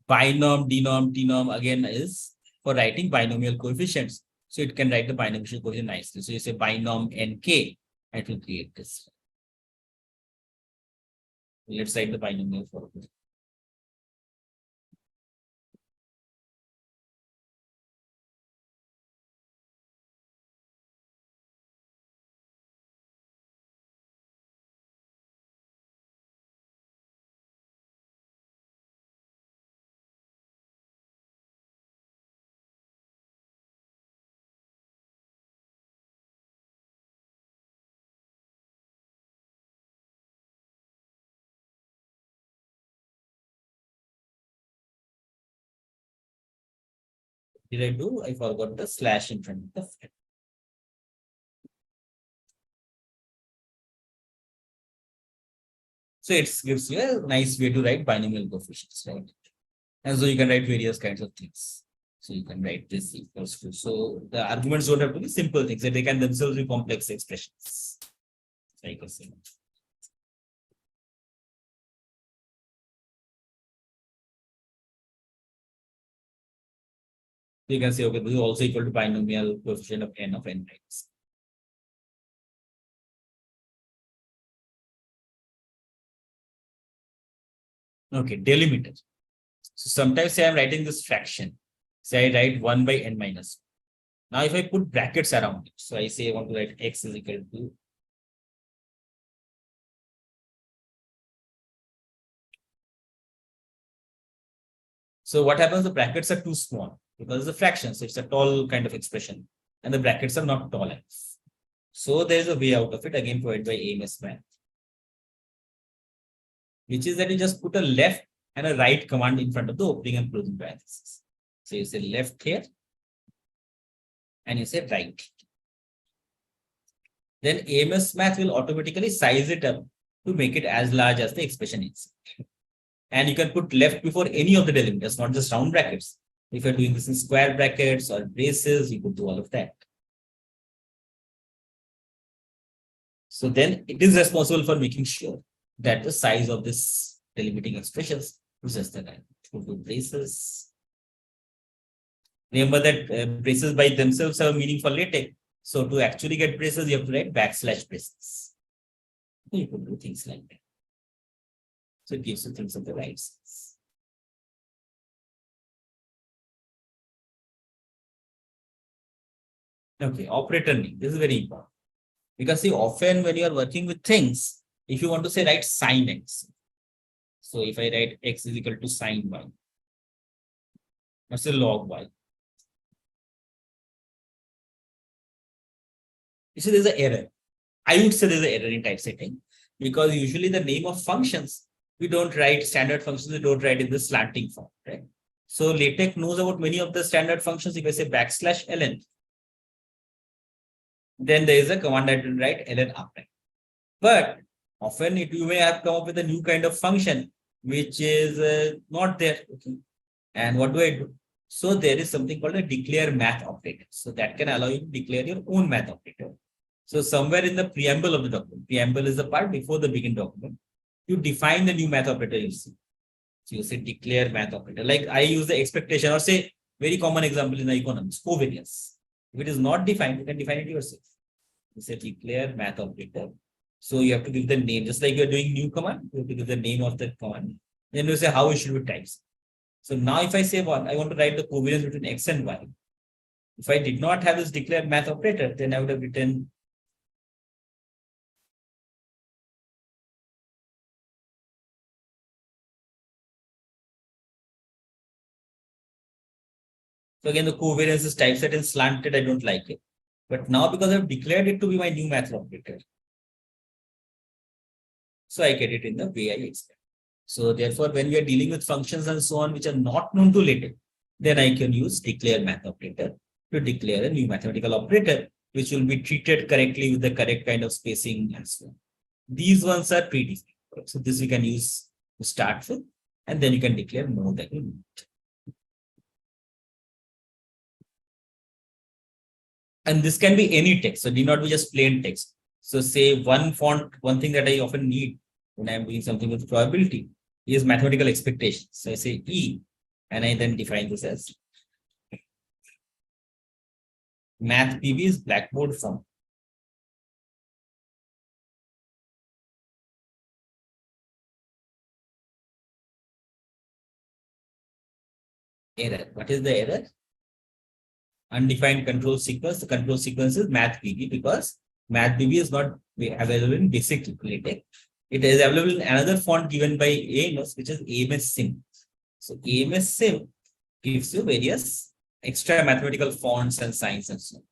Binom, denom, denom again is for writing binomial coefficients. So it can write the binomial coefficient nicely. So you say binom nk, and it will create this. Let's write the binomial for it. Did I do? I forgot the slash in front of the file. So it gives you a nice way to write binomial coefficients, right? And so you can write various kinds of things. So you can write this equals to. So the arguments don't have to be simple things, they can themselves be complex expressions. So I can say. You can say, okay, this is also equal to binomial coefficient of n minus. Okay, delimiter. So sometimes say I'm writing this fraction. Say I write 1 by n minus. Now if I put brackets around it, so I say I want to write x is equal to so what happens? The brackets are too small because it's a fraction, so it's a tall kind of expression, and the brackets are not tall enough. So there is a way out of it, again provided by AMS math, which is that you just put a left and a right command in front of the opening and closing parentheses. So you say left here, and you say right. Then AMS math will automatically size it up to make it as large as the expression is. And you can put left before any of the delimiters, not just round brackets. If you're doing this in square brackets or braces, you could do all of that. So then it is responsible for making sure that the size of this delimiting expressions is just the right. We'll do braces. Remember that braces by themselves have a meaning for LaTeX. So to actually get braces, you have to write backslash braces. You could do things like that. So it gives you things of the right size. Okay, operator name. This is very important. Because see, often when you are working with things, if you want to say write sine x. So if I write x is equal to sine y, let's say log y. So there's an error. I would say there's an error in typesetting because usually the name of functions, we don't write standard functions, we don't write in the slanting form, right? So LaTeX knows about many of the standard functions. If I say \ln, then there is a command that will write ln upright. But often you may have come up with a new kind of function which is not there. Okay. And what do I do? So there is something called a declare math operator. So that can allow you to declare your own math operator. So somewhere in the preamble of the document, preamble is the part before the begin document, you define the new math operator you see. So you say declare math operator. Like I use the expectation or say very common example in the economics, covariance. If it is not defined, you can define it yourself. You say declare math operator. So you have to give the name, just like you're doing new command, you have to give the name of the command. Then you say how it should be typed. So now if I say one, I want to write the covariance between X and Y. If I did not have this declared math operator, then I would have written so again, the covariance is typeset and slanted. I don't like it. But now because I've declared it to be my new math operator, so I get it in the way I expect. So therefore, when we are dealing with functions and so on, which are not known to LaTeX, then I can use declare math operator to declare a new mathematical operator, which will be treated correctly with the correct kind of spacing and so on. These ones are predefined. So this we can use to start with, and then you can declare more than you need. And this can be any text, so need not be just plain text. So say one thing that I often need when I'm doing something with probability is mathematical expectations. So I say E, and I then define this as math PB is blackboard font. Error. What is the error? Undefined control sequence. The control sequence is math PB because math PB is not available in basic LaTeX. It is available in another font given by AMS, which is AMS Sim. So AMS Sim gives you various extra mathematical fonts and signs and so on.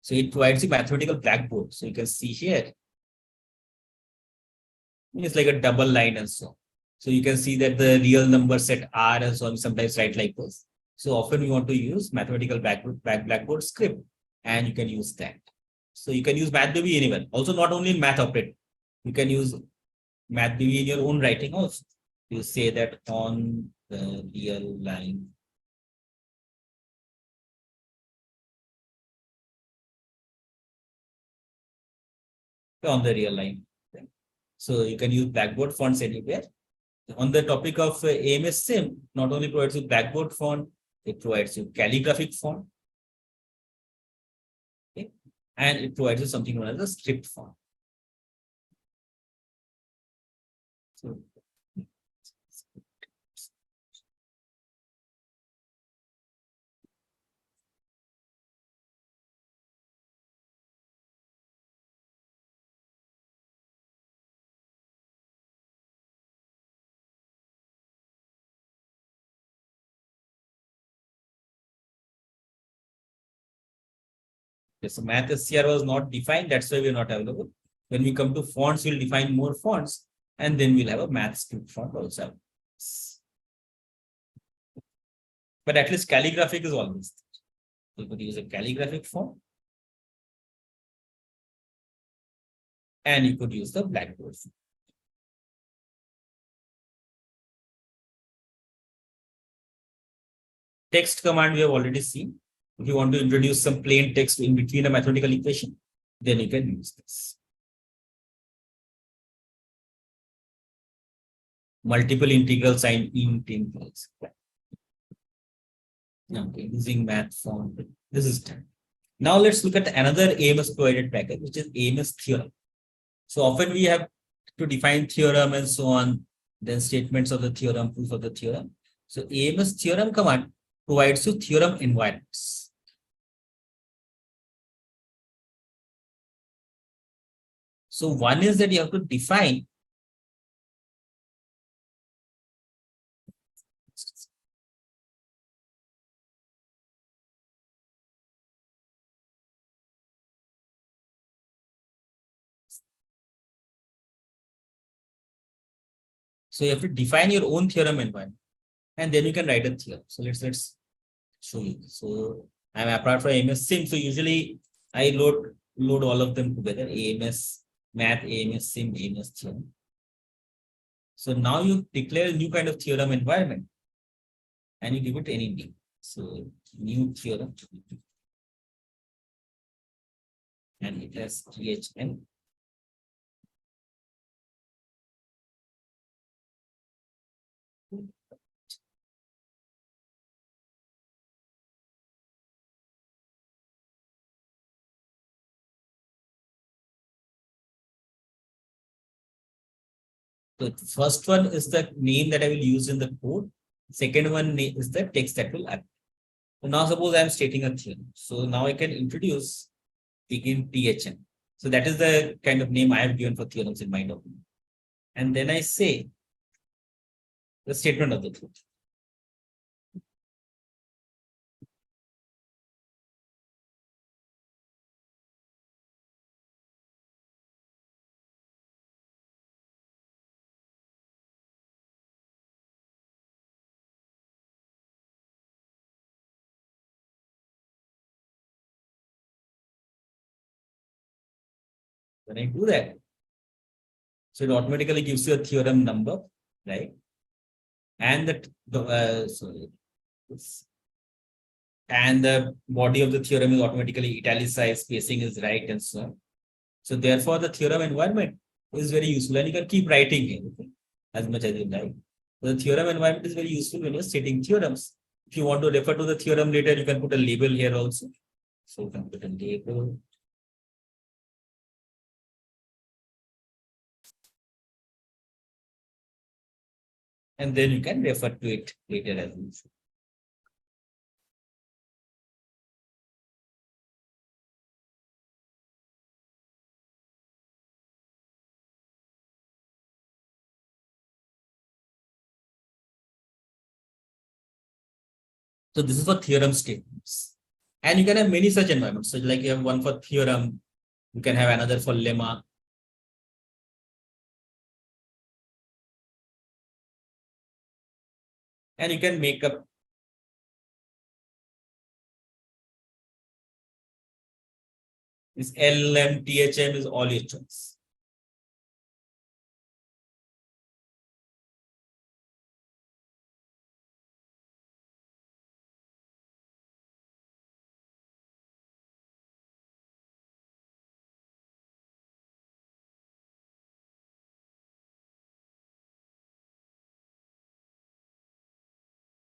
So it provides you mathematical blackboard. So you can see here, it's like a double line and so on. So you can see that the real number set R and so on, sometimes write like this. So often we want to use mathematical blackboard script, and you can use that. So you can use MathBaby anywhere. Also, not only in math operator, you can use MathBaby in your own writing also. You say that on the real line. On the real line. So you can use blackboard fonts anywhere. On the topic of AMS Sim, not only provides you blackboard font, it provides you calligraphic font. Okay. And it provides you something known as a script font. So, so math SCR was not defined, that's why we're not available. When we come to fonts, we'll define more fonts, and then we'll have a math script font also. But at least calligraphic is always there. You could use a calligraphic font, and you could use the blackboard font. Text command we have already seen. If you want to introduce some plain text in between a mathematical equation, then you can use this. Multiple integral sign integrals. Okay, using math font. This is done. Now let's look at another AMS provided package, which is AMS theorem. So often we have to define theorem and so on, then statements of the theorem, proof of the theorem. So AMS theorem command provides you theorem environments. So one is that you have to define So you have to define your own theorem environment, and then you can write a theorem. So let's show you. So I'm apart from AMS Sim. So usually I load all of them together: AMS Math, AMS Sim, AMS Theorem. So now you declare a new kind of theorem environment, and you give it any name. So new theorem, and it has THN. So the first one is the name that I will use in the code. Second one is the text that will appear. So now suppose I am stating a theorem. So now I can introduce begin THN. So that is the kind of name I have given for theorems in my document. And then I say the statement of the truth. When I do that, so it automatically gives you a theorem number, right? And and the body of the theorem is automatically italicized, spacing is right, and so on. So therefore, the theorem environment is very useful, and you can keep writing it as much as you like. The theorem environment is very useful when you're stating theorems. If you want to refer to the theorem later, you can put a label here also. So you can put a label. And then you can refer to it later as usual. So this is for theorem statements. And you can have many such environments. So like you have one for theorem, you can have another for lemma. And you can make up this LM, THM is all your choice.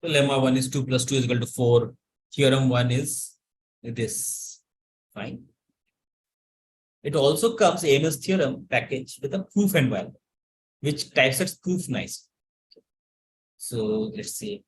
So lemma 1 is 2 plus 2 is equal to 4. Theorem 1 is this. Fine. It also comes AMS theorem package with a proof environment, which typesets proof nice. So let's see.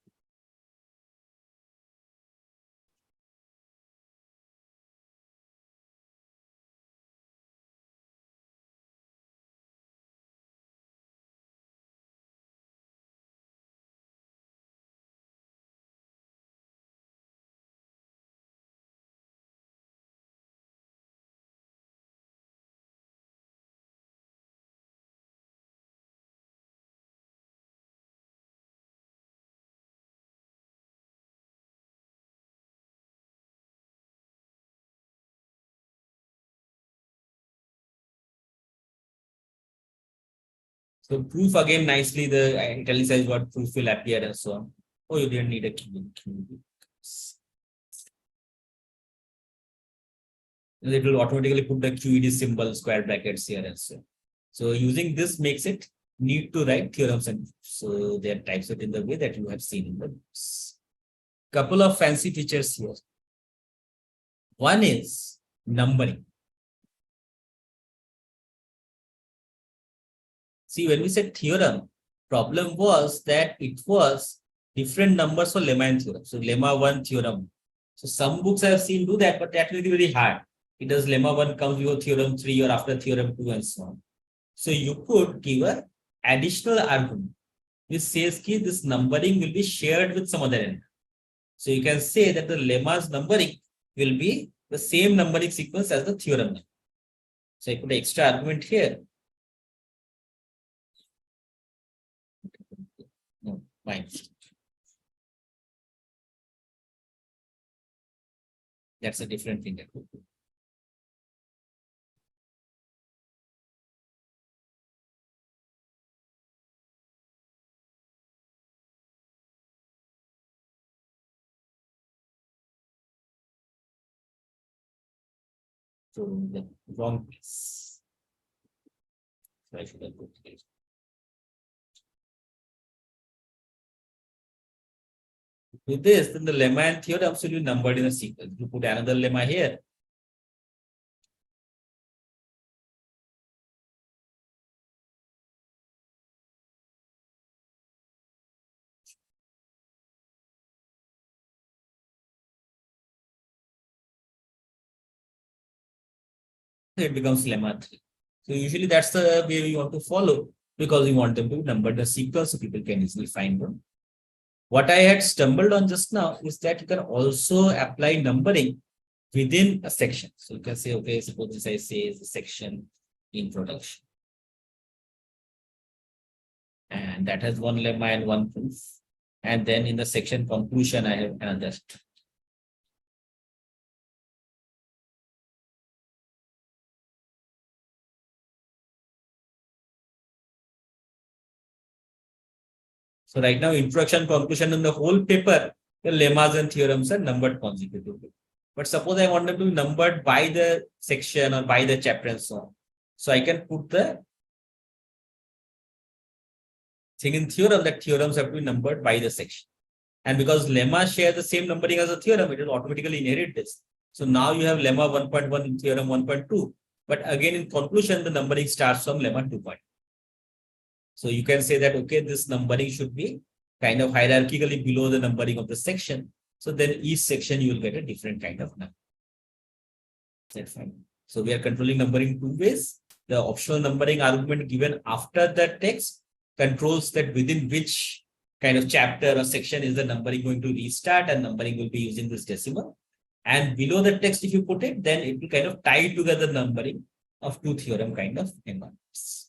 So proof again nicely, the italicized word proof will appear and so on. Oh, you didn't need a key. It will automatically put the QED symbol, square brackets here and so on. So using this makes it need to write theorems, and so they are typeset in the way that you have seen in the books. Couple of fancy features here. One is numbering. See, when we said theorem, problem was that it was different numbers for lemma and theorem. So lemma 1, theorem. So some books I have seen do that, but that will be very hard. It does lemma 1 comes before theorem 3 or after theorem 2 and so on. So you could give an additional argument which says that this numbering will be shared with some other element. So you can say that the lemma's numbering will be the same numbering sequence as the theorem number. So I put an extra argument here. minus. That's a different thing. So the wrong place. So I should have put it. With this, then the lemma and theorem should be numbered in a sequence. You put another lemma here. It becomes lemma 3. So usually that's the way we want to follow, because we want them to number the sequence so people can easily find them. What I had stumbled on just now is that you can also apply numbering within a section. So you can say, okay, suppose this I say is a section introduction. And that has one lemma and one proof. And then in the section conclusion, I have another. So right now, introduction, conclusion, and the whole paper, the lemmas and theorems are numbered consecutively. But suppose I want them to be numbered by the section or by the chapter and so on. So I can put the thing in theorem that theorems have to be numbered by the section. And because lemma share the same numbering as a theorem, it will automatically inherit this. So now you have lemma 1.1 theorem 1.2. But again, in conclusion, the numbering starts from lemma 2.0. So you can say that, okay, this numbering should be kind of hierarchically below the numbering of the section. So then each section you will get a different kind of number. Is that fine? So we are controlling numbering two ways. The optional numbering argument given after the text controls that within which kind of chapter or section is the numbering going to restart, and numbering will be using this decimal. And below the text, if you put it, then it will kind of tie together numbering of two theorem kind of environments.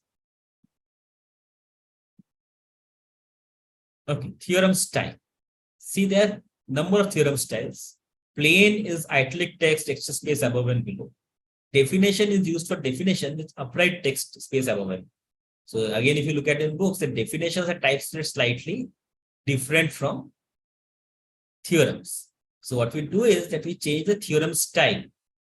Okay, theorem style. See there, number of theorem styles. Plain is italic text, extra space above and below. Definition is used for definition with upright text space above and below. So again, if you look at in books, the definitions are typed slightly different from theorems. So what we do is that we change the theorem style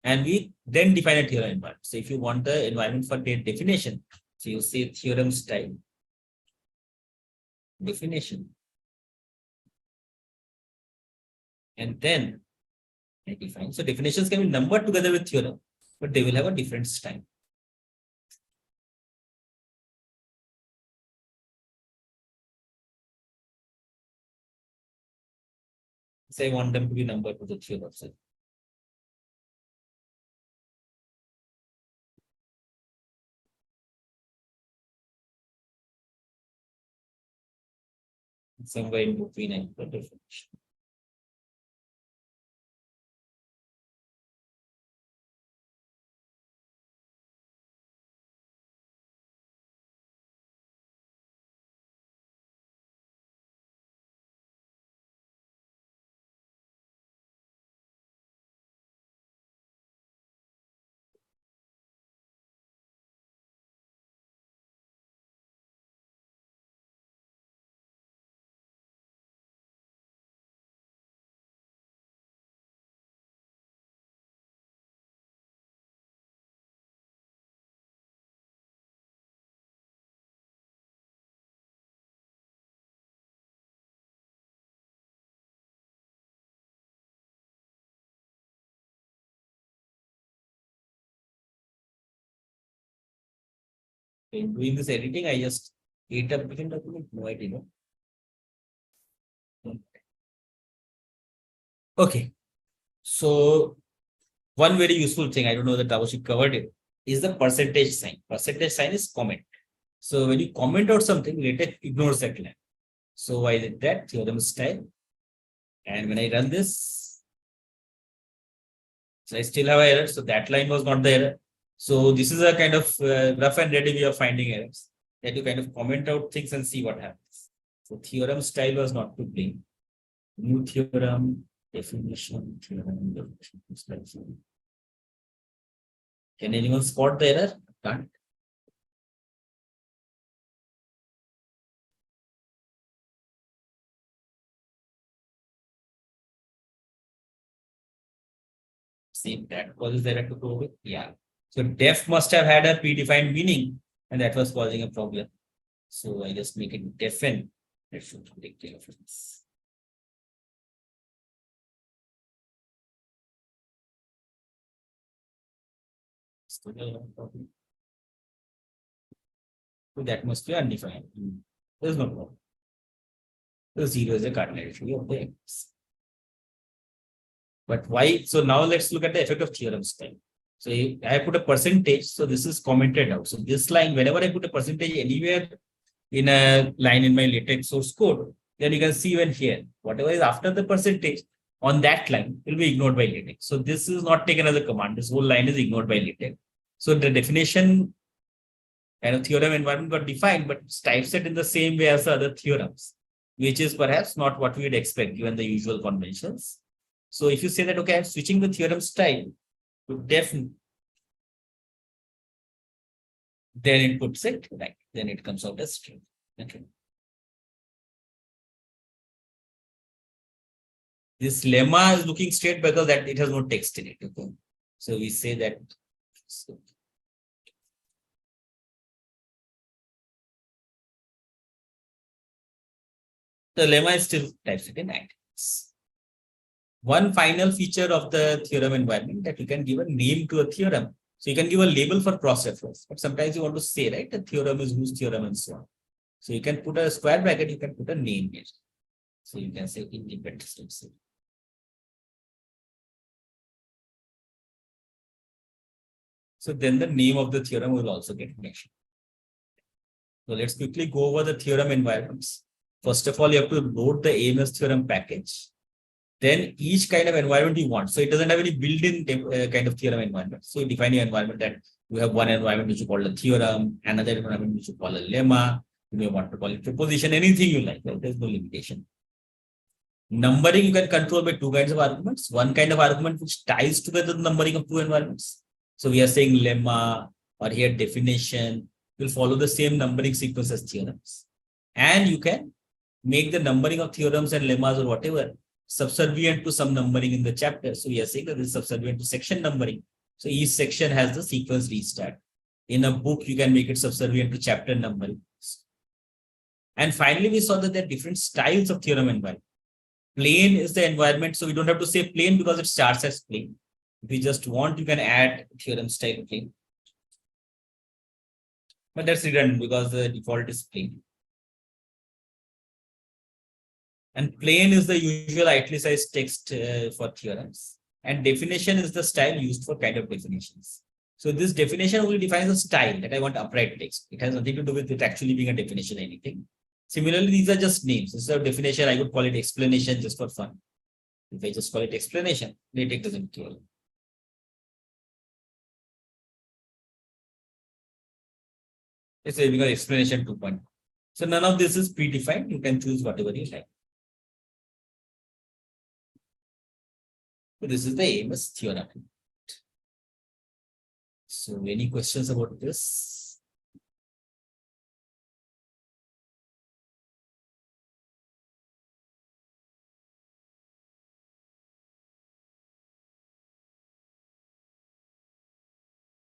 and we then define a theorem environment. So if you want the environment for definition, so you say theorem style. Definition, and then I define. So definitions can be numbered together with theorem, but they will have a different style. So I want them to be numbered to the theorem. Somewhere in between and the definition. In doing this editing, I just ate up different document. No idea. Okay. So one very useful thing, I don't know that Taoshi covered it, is the percentage sign. Percentage sign is comment. So when you comment out something, LaTex ignores that line. So I did that theorem style. And when I run this, so I still have an error. So that line was not the error. So this is a kind of rough and ready way of finding errors, that you kind of comment out things and see what happens. So theorem style was not to blame. New theorem, definition, definition. Can anyone spot the error? Can't. See, that was the error to go with. Yeah. So def must have had a predefined meaning, and that was causing a problem. So I just make it defen. That should take care of this. So that must be undefined. There's no problem. The zero is a cardinality of the x. But why? So now let's look at the effect of theorem style. So I put a percentage. So this is commented out. So this line, whenever I put a percentage anywhere in a line in my LaTeX source code, then you can see even here, whatever is after the percentage on that line will be ignored by LaTeX. So this is not taken as a command. This whole line is ignored by LaTeX. So the definition and a theorem environment got defined, but it's typeset in the same way as the other theorems, which is perhaps not what we'd expect given the usual conventions. So if you say that, okay, I'm switching the theorem style to def, then it puts it right. Then it comes out as string. Okay. This lemma is looking straight because that it has no text in it. Okay. So we say that. So, the lemma is still typeset in items. One final feature of the theorem environment that you can give a name to a theorem. So you can give a label for cross reference, but sometimes you want to say, right, the theorem is whose theorem and so on. So you can put a square bracket, you can put a name here. So you can say independence. So then the name of the theorem will also get mentioned. So let's quickly go over the theorem environments. First of all, you have to load the AMS theorem package. Then each kind of environment you want. So it doesn't have any built-in kind of theorem environment. So you define your environment that you have one environment which you call a theorem, another environment which you call a lemma. You may want to call it proposition, anything you like. Right? There's no limitation. Numbering you can control by two kinds of arguments. One kind of argument which ties together the numbering of two environments. So we are saying lemma or here definition will follow the same numbering sequence as theorems. And you can make the numbering of theorems and lemmas or whatever subservient to some numbering in the chapter. So we are saying that this is subservient to section numbering. So each section has the sequence restart. In a book, you can make it subservient to chapter numbering. And finally, we saw that there are different styles of theorem environment. Plain is the environment. So we don't have to say plain because it starts as plain. If you just want, you can add theorem style plain. But that's redundant because the default is plain. And plain is the usual italicized text for theorems. And definition is the style used for kind of definitions. So this definition only defines a style that I want upright text. It has nothing to do with it actually being a definition or anything. Similarly, these are just names. Instead of definition, I would call it explanation just for fun. If I just call it explanation, LaTeX doesn't care. It's a because explanation 2.0. So none of this is predefined. You can choose whatever you like. So this is the AMS theorem. So any questions about this?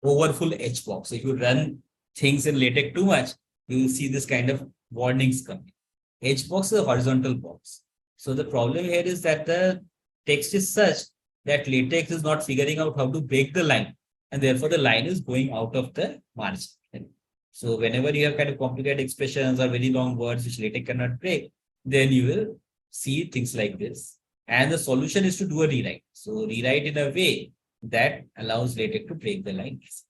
Overfull H box. So if you run things in LaTeX too much, you will see this kind of warnings coming. H box is a horizontal box. So the problem here is that the text is such that LaTeX is not figuring out how to break the line, and therefore the line is going out of the margin. So whenever you have kind of complicated expressions or very long words which LaTeX cannot break, then you will see things like this. And the solution is to do a rewrite. So rewrite in a way that allows LaTeX to break the lines.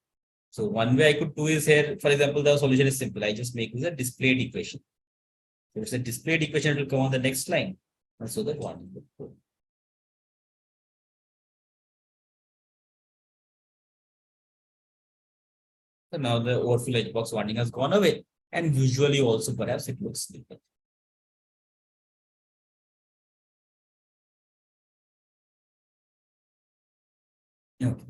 So one way I could do is here, for example, the solution is simple. I just make this a displayed equation. So it's a displayed equation, it will come on the next line. And so that one will go. So now the overfull H box warning has gone away, and visually also perhaps it looks different. Okay.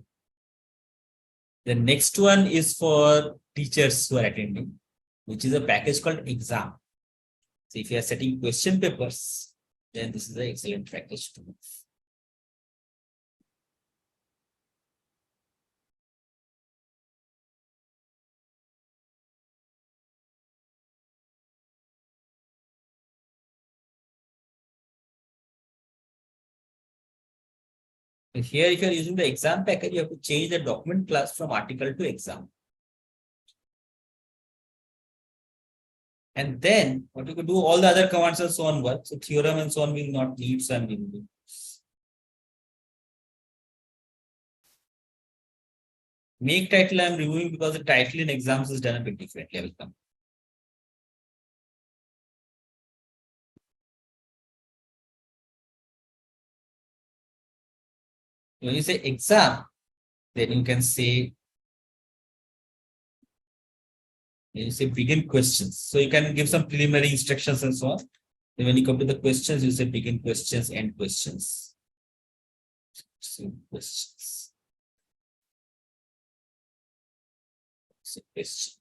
The next one is for teachers who are attending, which is a package called exam. So if you are setting question papers, then this is an excellent package to use. So here, if you are using the exam package, you have to change the document class from article to exam. And then what you could do, all the other commands and so on work. So theorem and so on will not need, so I'm removing. Make title I'm removing because the title in exams is done a bit differently. I will come. When you say exam, then you can say, when you say begin questions. So you can give some preliminary instructions and so on. Then when you come to the questions, you say begin questions, end questions. So questions. So question.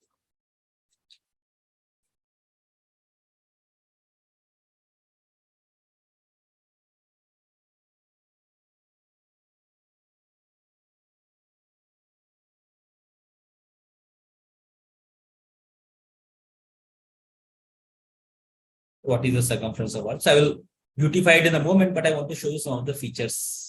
What is the circumference of what? So I will beautify it in a moment, but I want to show you some of the features.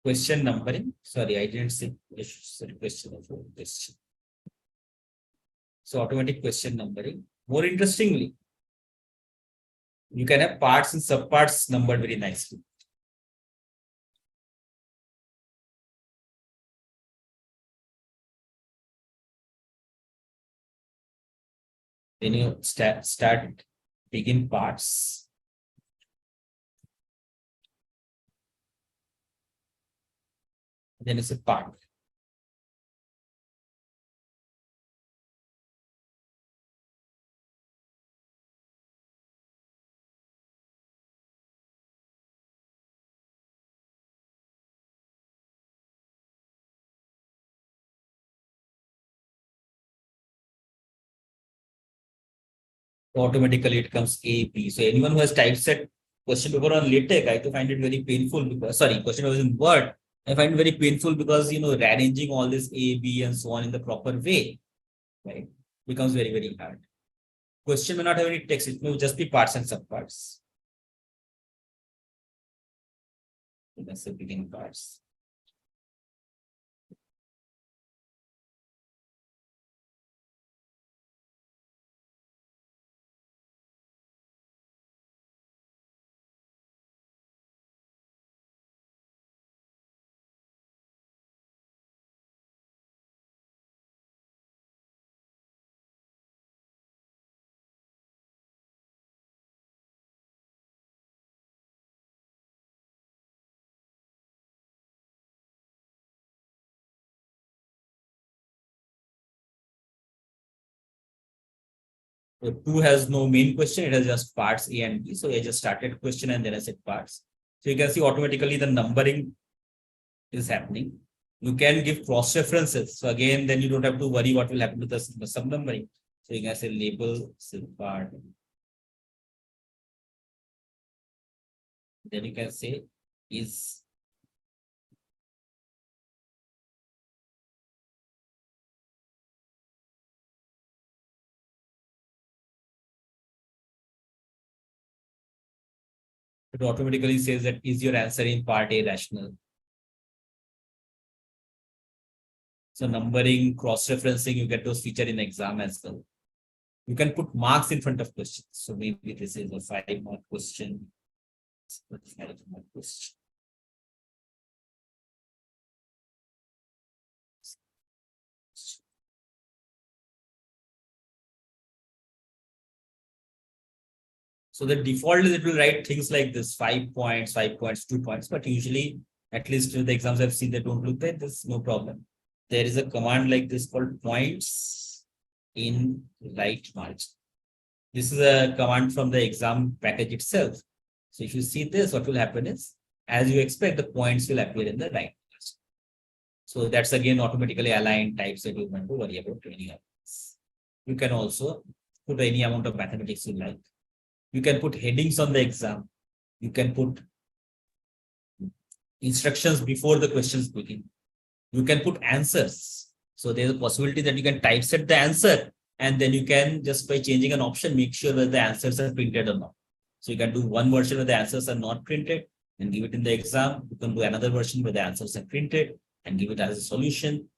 Question numbering. Sorry, I didn't say question. So automatic question numbering. More interestingly, you can have parts and subparts numbered very nicely. Then you start begin parts. Then it's a part. Automatically it comes A, B. So anyone who has typeset question paper on LaTex, I find it very painful because, sorry, question paper in Word, I find it very painful because, rearranging all this A, B and so on in the proper way, right, becomes very, very hard. Question may not have any text, it may just be parts and subparts. That's the beginning parts. So 2 has no main question, it has just parts A and B. So I just started question and then I said parts. So you can see automatically the numbering is happening. You can give cross references. So again, then you don't have to worry what will happen to the sub numbering. So you can say label, part. Then you can say is. It automatically says that is your answer in part A rational. So numbering, cross-referencing, you get those feature in exam as well. You can put marks in front of questions. So maybe this is a 5-mark question. 5-mark question. So the default is it will write things like this, 5 points, 5 points, 2 points, but usually, at least with the exams I've seen, they don't look like this, no problem. There is a command like this called points in right margin. This is a command from the exam package itself. So if you see this, what will happen is, as you expect, the points will appear in the right margin. So that's again automatically aligned types that you want to worry about any of this. You can also put any amount of mathematics you like. You can put headings on the exam. You can put instructions before the questions begin. You can put answers. So there's a possibility that you can typeset the answer, and then you can, just by changing an option, make sure that the answers are printed or not. So you can do one version where the answers are not printed and give it in the exam. You can do another version where the answers are printed and give it as a solution.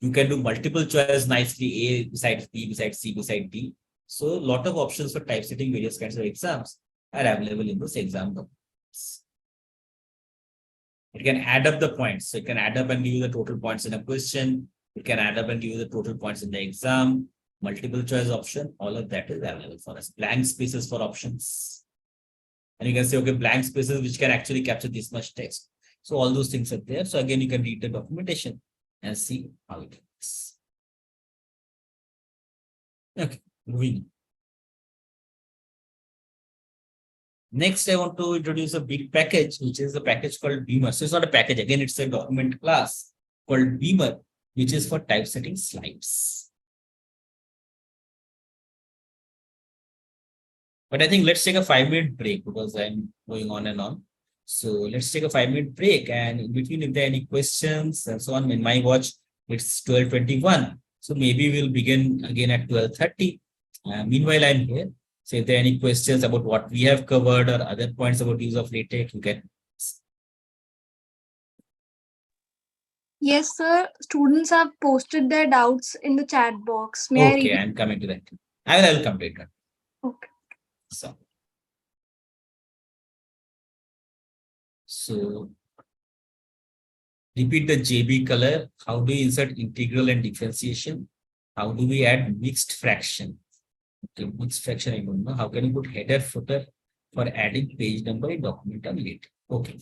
You can do multiple choice nicely, A besides B, besides C, besides D. So a lot of options for typesetting various kinds of exams are available in this exam documents. It can add up the points. So it can add up and give you the total points in a question. It can add up and give you the total points in the exam. Multiple choice option, all of that is available for us. Blank spaces for options. And you can say, okay, blank spaces which can actually capture this much text. So all those things are there. So again, you can read the documentation and see how it works. Okay, moving on. Next, I want to introduce a big package, which is a package called Beamer. So it's not a package. Again, it's a document class called Beamer, which is for typesetting slides. But I think let's take a 5-minute break because I'm going on and on. So let's take a 5-minute break, and in between, if there are any questions and so on, in my watch, it's 12:21. So maybe we'll begin again at 12:30. Meanwhile, I'm here. So if there are any questions about what we have covered or other points about use of LaTeX, you can. Yes, sir. Students have posted their doubts in the chat box. May I read Okay, it? I'm coming to that. I'll come to it. Okay. So repeat the JB color. How do you insert integral and differentiation? How do we add mixed fraction? Okay, mixed fraction, I don't know. How can you put header, footer for adding page number in document or later? Okay.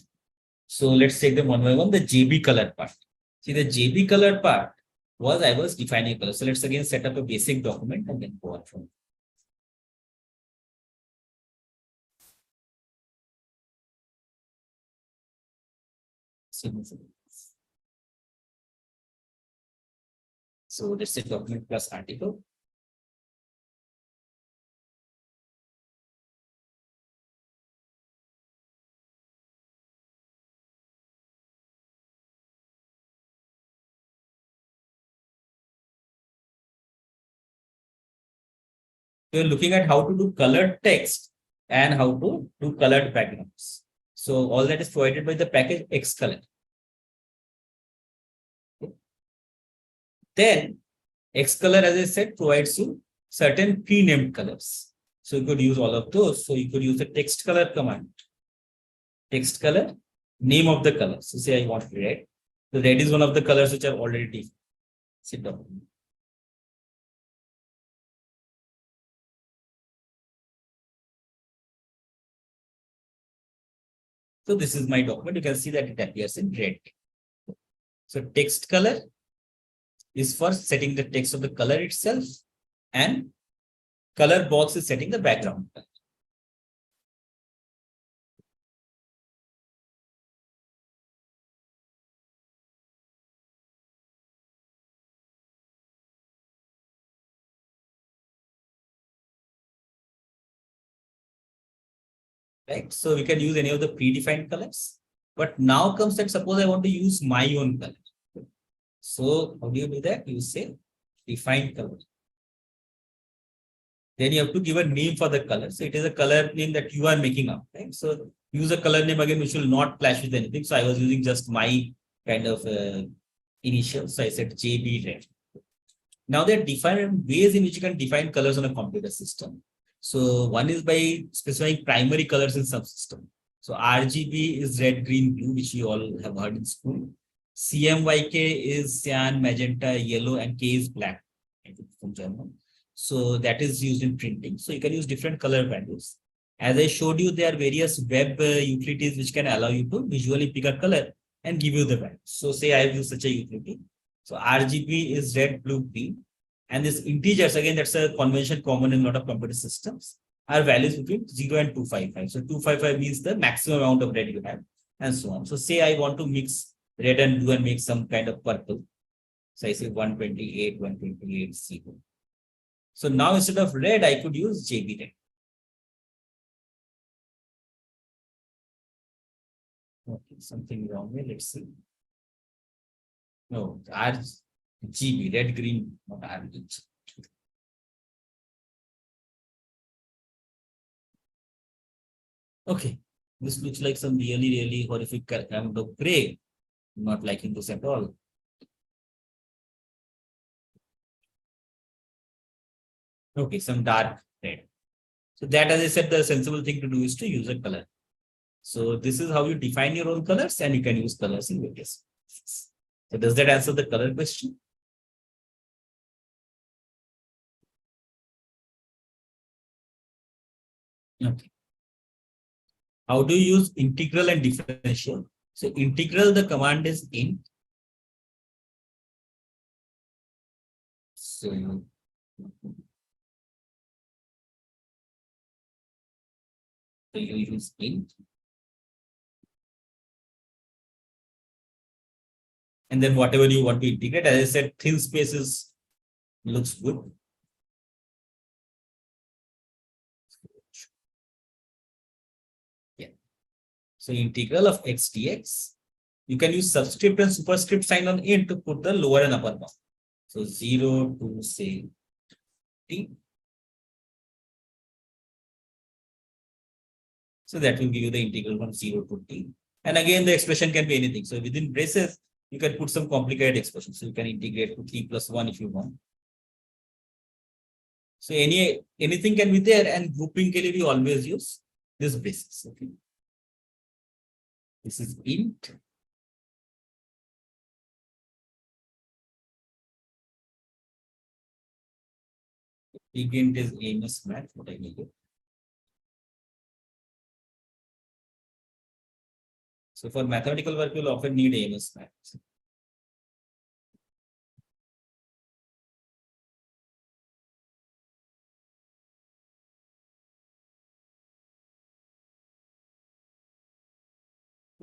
So let's take them one by one. The JB color part. See, the JB color part was I was defining color. So let's again set up a basic document and then go on from. So let's say document plus article. We're looking at how to do colored text and how to do colored backgrounds. So all that is provided by the package Xcolor. Then Xcolor, as I said, provides you certain pre-named colors. So you could use all of those. So you could use the text color command. Text color, name of the color. So say I want red. So red is one of the colors which are already defined. Sit down. So this is my document. You can see that it appears in red. So text color is for setting the text of the color itself, and color box is setting the background. Right? So we can use any of the predefined colors. But now comes that suppose I want to use my own color. So how do you do that? You say define color. Then you have to give a name for the color. So it is a color name that you are making up. Right? So use a color name again, which will not clash with anything. So I was using just my kind of initials. So I said JB red. Now there are different ways in which you can define colors on a computer system. So one is by specifying primary colors in subsystem. So RGB is red, green, blue, which you all have heard in school. CMYK is cyan, magenta, yellow, and K is black. I think from German. So that is used in printing. So you can use different color values. As I showed you, there are various web utilities which can allow you to visually pick a color and give you the value. So say I have used such a utility. So RGB is red, blue, green. And this integers, again, that's a convention common in a lot of computer systems, are values between 0 and 255. So 255 means the maximum amount of red you have, and so on. So say I want to mix red and blue and make some kind of purple. So I say 128, 128, 0. So now instead of red, I could use JB red. Okay, something wrong here. Let's see. No, RGB, red, green, not RGB. Okay, this looks like some really, really horrific kind of gray. Not liking this at all. Okay, some dark red. So that, as I said, the sensible thing to do is to use a color. So this is how you define your own colors, and you can use colors in various ways. So does that answer the color question? Okay. How do you use integral and differential? So integral, the command is int. So you use int. And then whatever you want to integrate, as I said, thin spaces looks good. Yeah. So integral of x dx, you can use subscript and superscript sign on int to put the lower and upper bound. So 0 to say t. So that will give you the integral from 0 to t. And again, the expression can be anything. So within braces, you can put some complicated expressions. So you can integrate to t plus 1 if you want. So anything can be there, and grouping ke liye we always use this braces. Okay. This is int. Big int is AMS math, what I need. So for mathematical work, you'll often need AMS math.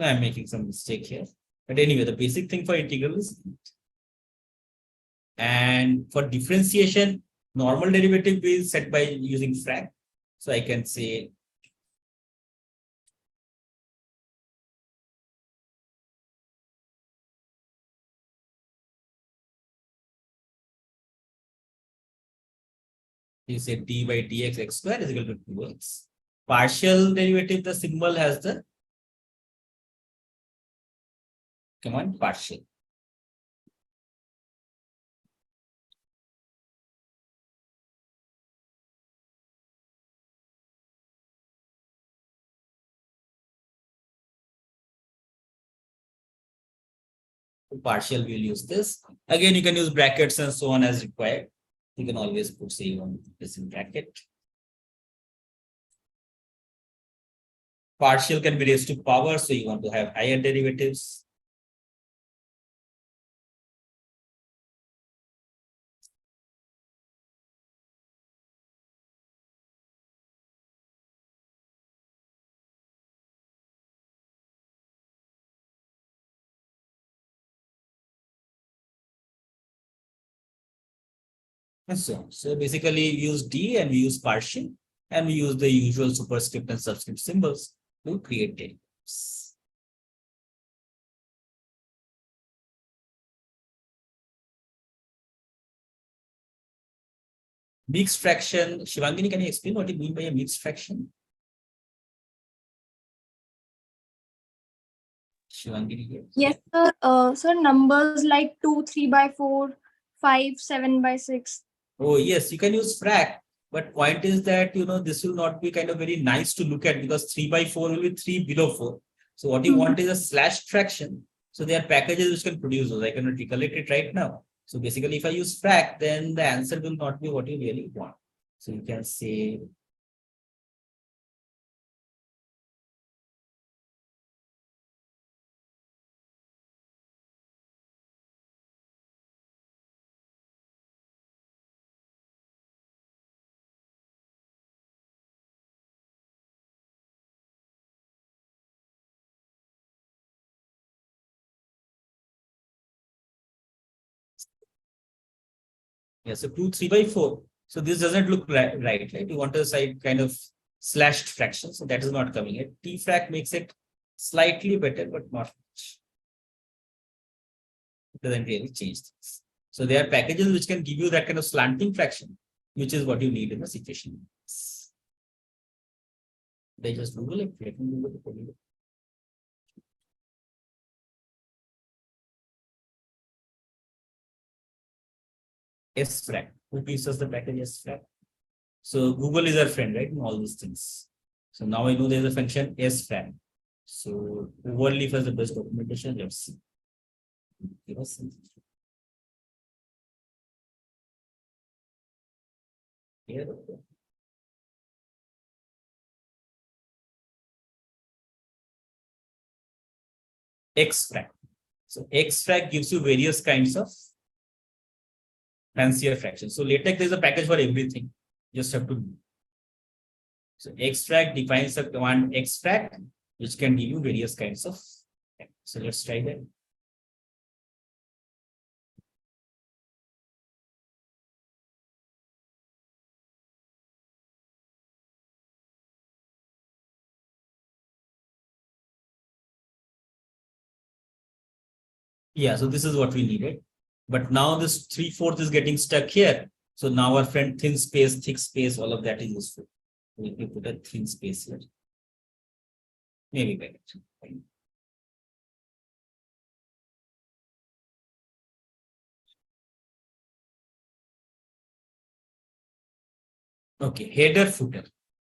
I'm making some mistake here. But anyway, the basic thing for integral is int. And for differentiation, normal derivative is set by using frac. So I can say you say d by dx x square is equal to 2x. Partial derivative, the symbol has the command partial. Partial, we'll use this. Again, you can use brackets and so on as required. You can always put say on this in bracket. Partial can be raised to power, so you want to have higher derivatives. And so on. So basically we use D and we use partial, and we use the usual superscript and subscript symbols to create derivatives. Mixed fraction. Shivangini, can you explain what you mean by a mixed fraction? Shivangini here. Yes, sir. Sir, numbers like 2, 3 by 4, 5, 7 by 6. Oh, yes, you can use frac. But point is that, this will not be kind of very nice to look at, because 3 by 4 will be 3 below 4. So what you want is a slashed fraction. So there are packages which can produce those. I cannot recollect it right now. So basically, if I use frac, then the answer will not be what you really want. So you can say Yeah, so 2 3/4. So this doesn't look right, right? You want a side kind of slashed fraction. So that is not coming it. T frac makes it slightly better, but not much. It doesn't really change things. So there are packages which can give you that kind of slanting fraction, which is what you need in the situation. They just Google it. Let me Google it for you. SFrac. Who gives us the package SFrac? So Google is our friend, right? In all these things. So now I know there's a function SFrac. So overleaf has the best documentation. Let's see. Give us something. Here. Xfrac. So Xfrac gives you various kinds of fancier fractions. So LaTex is a package for everything. Just have to. So Xfrac defines a command Xfrac, which can give you various kinds of. So let's try that. Yeah, so this is what we needed. But now this 3/4 is getting stuck here. So now our friend thin space, thick space, all of that is useful. Let me put a thin space here. Maybe better. Okay, header footer.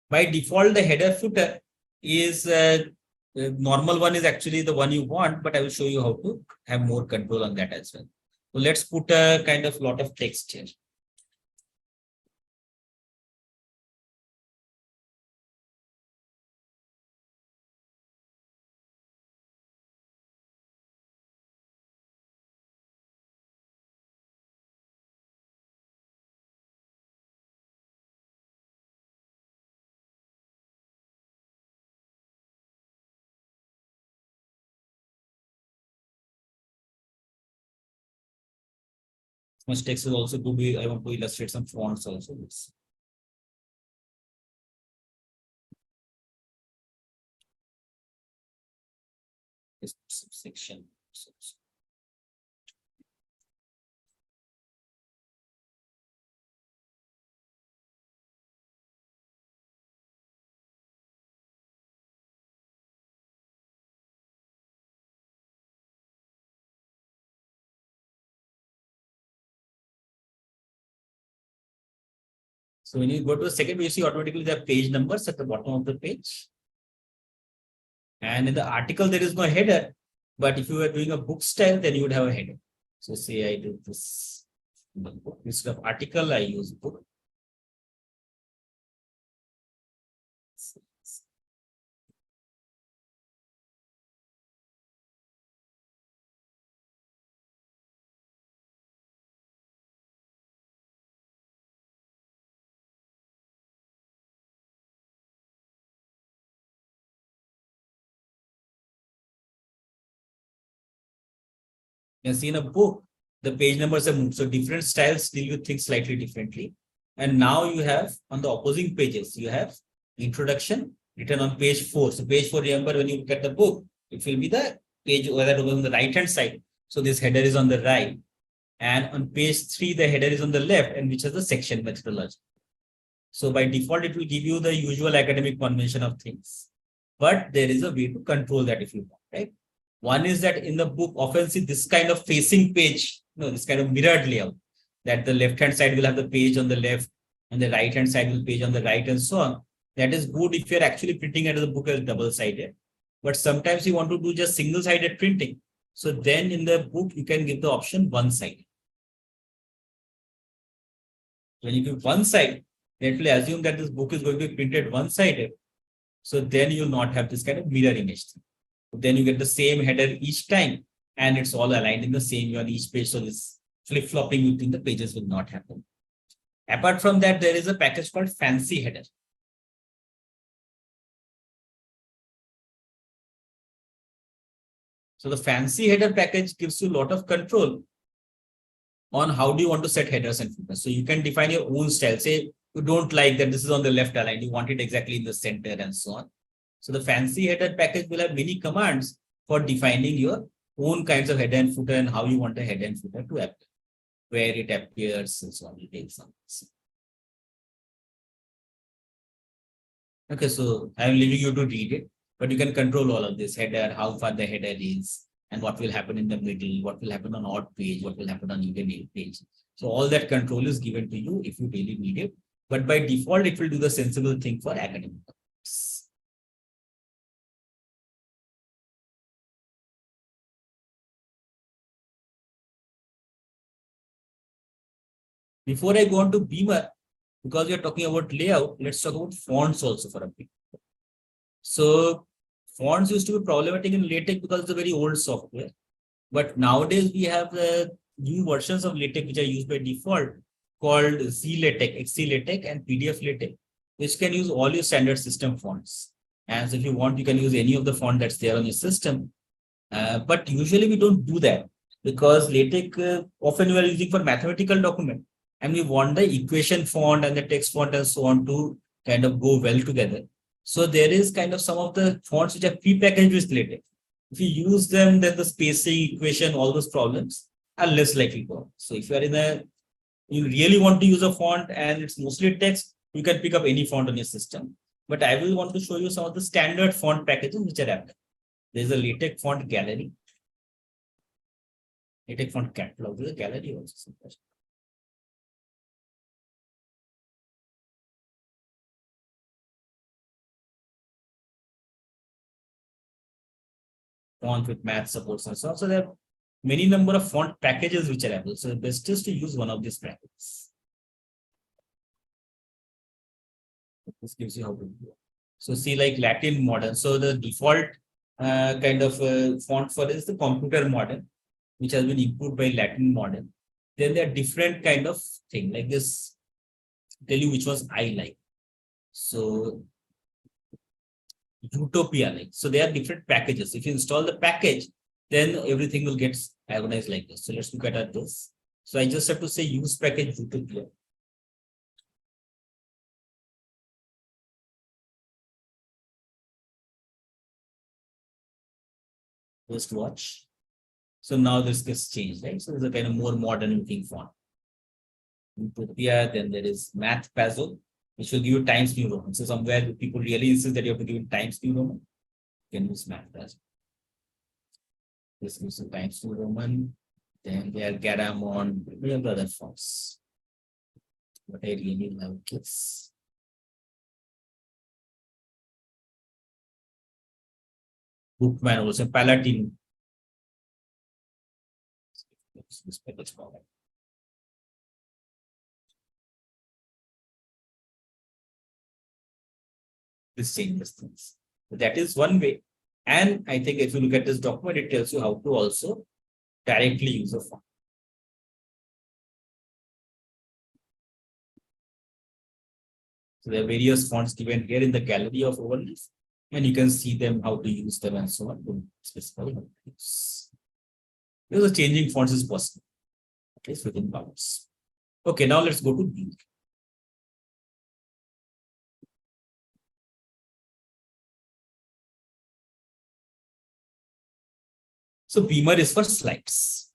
By default, the header footer is the normal one is actually the one you want, but I will show you how to have more control on that as well. So let's put a kind of lot of text here. Much text is also to be, I want to illustrate some fonts also. This section. So when you go to the second, you see automatically the page numbers at the bottom of the page. And in the article, there is no header. But if you are doing a book style, then you would have a header. So say I do this book. Instead of article, I use book. You can see in a book, the page numbers are moved. So different styles deal with things slightly differently. And now you have on the opposing pages, you have introduction written on page 4. So page 4, remember when you look at the book, it will be the page that was on the right hand side. So this header is on the right. And on page 3, the header is on the left, and which is the section methodology. So by default, it will give you the usual academic convention of things. But there is a way to control that if you want, right? One is that in the book, often see this kind of facing page, this kind of mirrored layout, that the left-hand side will have the page on the left and the right-hand side will page on the right and so on. That is good if you're actually printing it as a book as double-sided. But sometimes you want to do just single-sided printing. So then in the book, you can give the option one-sided. When you give one side, it will assume that this book is going to be printed one-sided. So then you'll not have this kind of mirror image thing. Then you get the same header each time, and it's all aligned in the same way on each page. So this flip-flopping between the pages will not happen. Apart from that, there is a package called fancy header. So the fancy header package gives you a lot of control. on how do you want to set headers and footers. So you can define your own style. Say you don't like that this is on the left align, you want it exactly in the center and so on. So the fancy header package will have many commands for defining your own kinds of header and footer and how you want the header and footer to appear, where it appears and so on. Okay, so I'm leaving you to read it, but you can control all of this header, how far the header is, and what will happen in the middle, what will happen on odd page, what will happen on even page. So all that control is given to you if you really need it. But by default, it will do the sensible thing for academic purposes. Before I go on to Beamer, because we are talking about layout, let's talk about fonts also for a bit. So fonts used to be problematic in LaTeX because it's a very old software. But nowadays we have new versions of LaTeX which are used by default called ZLaTeX, XCLaTeX, and PDF LaTeX, which can use all your standard system fonts. And so if you want, you can use any of the font that's there on your system. But usually we don't do that because LaTeX often you are using for mathematical document, and we want the equation font and the text font and so on to kind of go well together. So there is kind of some of the fonts which are pre-packaged with LaTeX. If you use them, then the spacing, equation, all those problems are less likely to happen. So if you are you really want to use a font and it's mostly text, you can pick up any font on your system. But I will want to show you some of the standard font packages which are available. There's a LaTeX font gallery. LaTeX font catalog. There's a gallery also. Font with math supports and so on. So there are many number of font packages which are available. So the best is to use one of these packages. This gives you how to do it. So see like Latin modern. So the default kind of font for this is the computer modern, which has been improved by Latin modern. Then there are different kind of thing like this. Tell you which ones I like. So Utopia like. So there are different packages. If you install the package, then everything will get organized like this. So let's look at this. So I just have to say use package Utopia. Just watch. So now this gets changed, right? So there's a kind of more modern looking font. Utopia, then there is Math Puzzle, which will give you Times New Roman. So somewhere people really insist that you have to give Times New Roman. You can use Math Puzzle. This gives you Times New Roman. Then there are Garamond, we have other fonts. But I really love this. Bookman also, Palatine. This changes things. So that is one way. And I think if you look at this document, it tells you how to also directly use a font. So there are various fonts given here in the gallery of overlays, and you can see them, how to use them and so on to specify how to use. Because the changing fonts is possible. Okay, so within bounds. Okay, now let's go to B. So Beamer is for slides.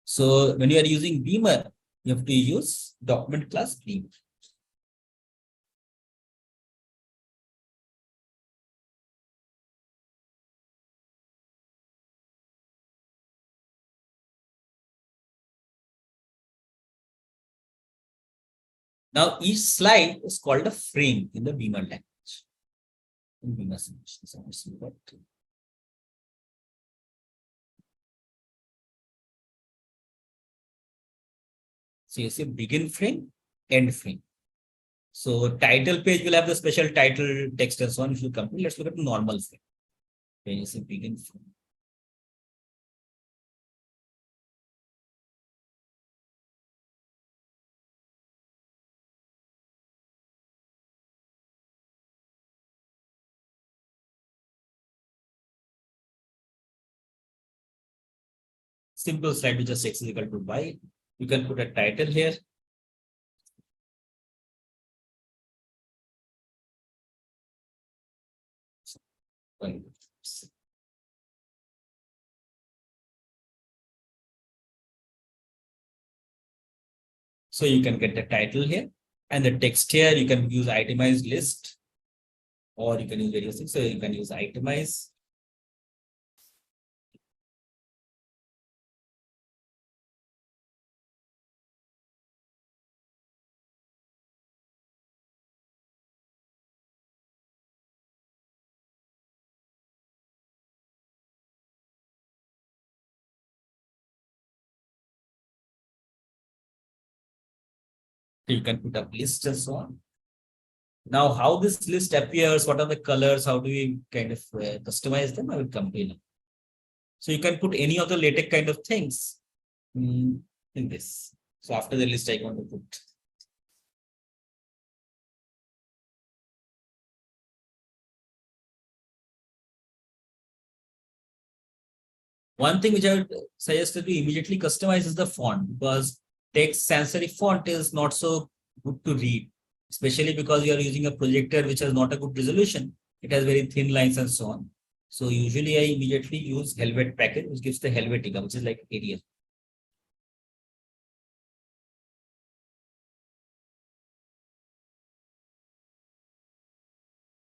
So when you are using Beamer, you have to use document class Beamer. Now each slide is called a frame in the Beamer language. In Beamer solutions. So you see begin frame, end frame. So title page will have the special title, text and so on. If you complete, let's look at normal frame. Then you see begin frame. simple slide with just x is equal to y. You can put a title here. So you can get the title here, and the text here you can use itemized list, or you can use various things. So you can use itemize. So you can put up list and so on. Now, how this list appears, what are the colors, how do we kind of customize them? I will come to you. So you can put any of the LaTeX kind of things in this. So after the list, I want to put. One thing which I would suggest that we immediately customize is the font, because text sans serif font is not so good to read, especially because you are using a projector which has not a good resolution. It has very thin lines and so on. So usually I immediately use Helvet package, which gives the Helvetica, which is like Arial.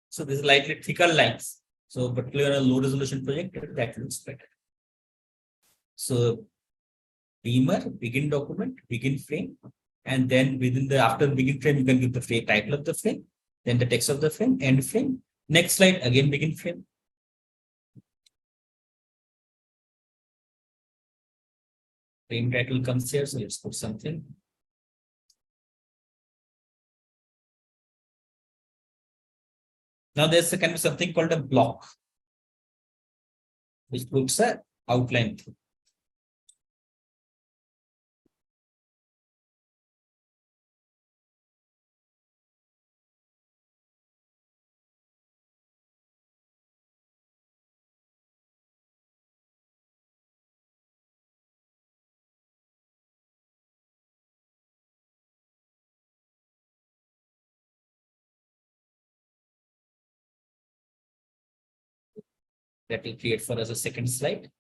So this is slightly thicker lines. So particularly on a low resolution projector, that looks better. So beamer, begin document, begin frame, and then within the after begin frame, you can give the frame title of the frame, then the text of the frame, end frame. Next slide, again begin frame. Frame title comes here, so let's put something. Now there's a kind of something called a block, which puts a outline through. That will create for us a second slide.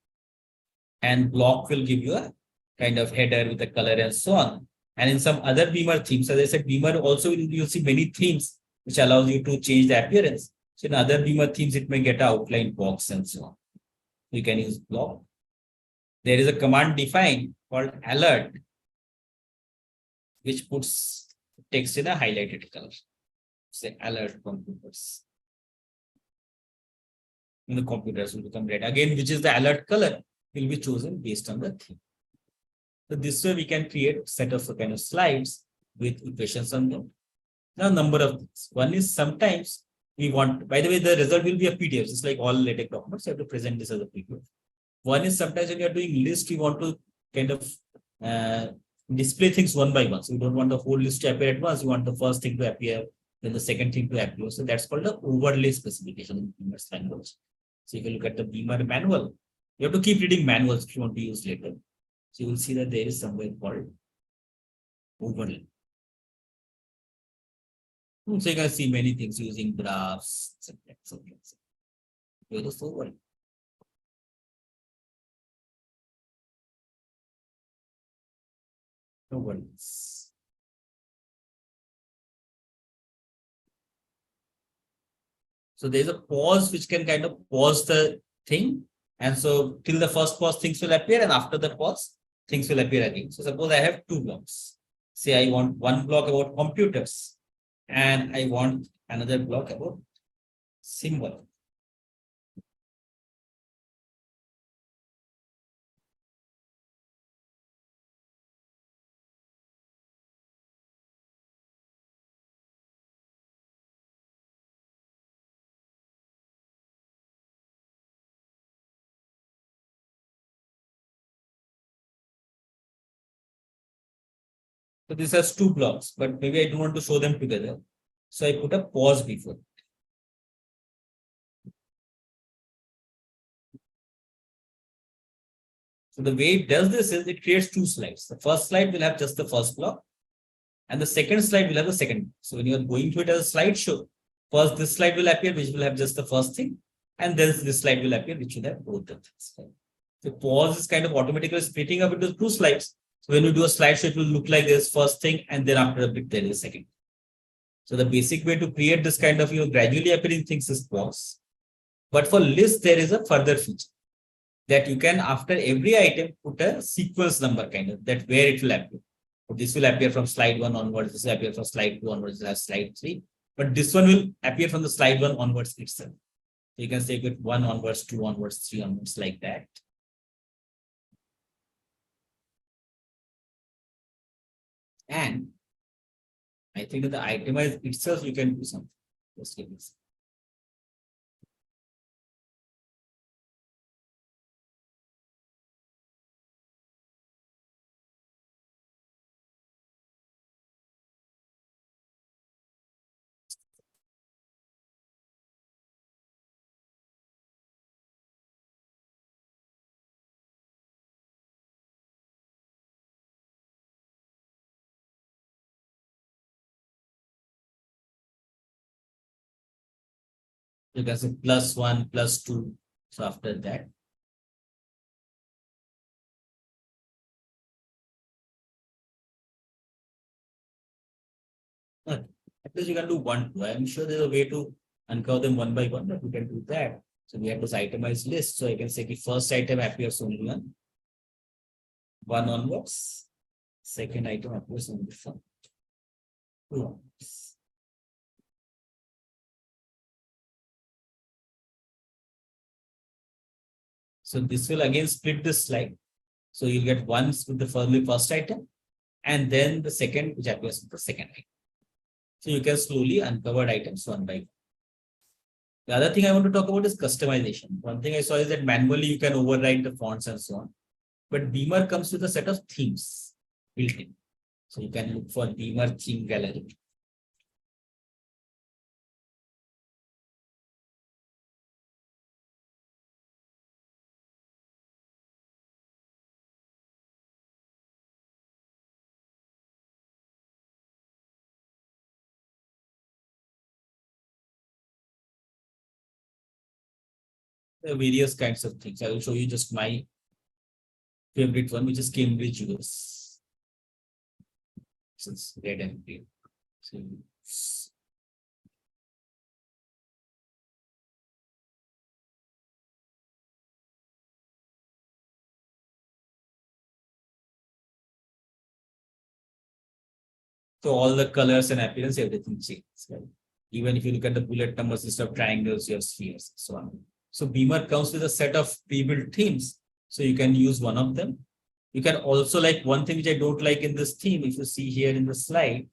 And block will give you a kind of header with the color and so on. And in some other Beamer themes, as I said, Beamer also you'll see many themes which allows you to change the appearance. So in other Beamer themes, it may get an outline box and so on. You can use block. There is a command defined called alert, which puts text in a highlighted color. Say alert computers. In the computers will become red. Again, which is the alert color will be chosen based on the theme. So this way we can create set of kind of slides with equations on them. Now, number of things. One is sometimes we want, by the way, the result will be a PDF. It's like all LaTeX documents. You have to present this as a PDF. One is sometimes when you are doing list, we want to kind of display things one by one. So you don't want the whole list to appear at once. You want the first thing to appear, then the second thing to appear. So that's called the overlay specification in Beamer's language. So if you look at the Beamer manual, you have to keep reading manuals if you want to use later. So you will see that there is somewhere called overlay. So you can see many things using graphs, etc. Where is overlay? Overlays. So there's a pause which can kind of pause the thing. And so till the first pause, things will appear, and after the pause, things will appear again. So suppose I have two blocks. Say I want one block about computers, and I want another block about symbol. So this has two blocks, but maybe I don't want to show them together. So I put a pause before. So the way it does this is it creates two slides. The first slide will have just the first block, and the second slide will have the second. So when you are going to it as a slideshow, first this slide will appear, which will have just the first thing, and then this slide will appear, which will have both the things. The pause is kind of automatically splitting up into two slides. So when you do a slideshow, it will look like there's first thing, and then after a bit there is a second. So the basic way to create this kind of gradually appearing things is pause. But for list, there is a further feature that you can, after every item, put a sequence number kind of that where it will appear. So this will appear from slide 1 onwards, this will appear from slide 2 onwards, this will slide 3. But this one will appear from the slide 1 onwards itself. So you can say it 1 onwards, 2 onwards, 3 onwards, like that. And I think that the itemize itself, you can do something. Just give me a second. You can say +1, +2. So after that, at least you can do 1, 2. I'm sure there's a way to uncover them one by one, but we can do that. So we have this itemized list. So I can say the first item appears only on 1 onwards. Second item appears only from 2 onwards. So this will again split this slide. So you'll get once with the first item, and then the second, which appears with the second item. So you can slowly uncover items one by one. The other thing I want to talk about is customization. One thing I saw is that manually you can override the fonts and so on. But Beamer comes with a set of themes built in. So you can look for Beamer theme gallery. There are various kinds of things. I will show you just my favorite one, which is Cambridge US. It's red and green. So all the colors and appearance, everything changes. Right? Even if you look at the bullet numbers, instead of triangles, you have spheres, so on. So Beamer comes with a set of pre-built themes. So you can use one of them. You can also, like, one thing which I don't like in this theme, if you see here in the slide,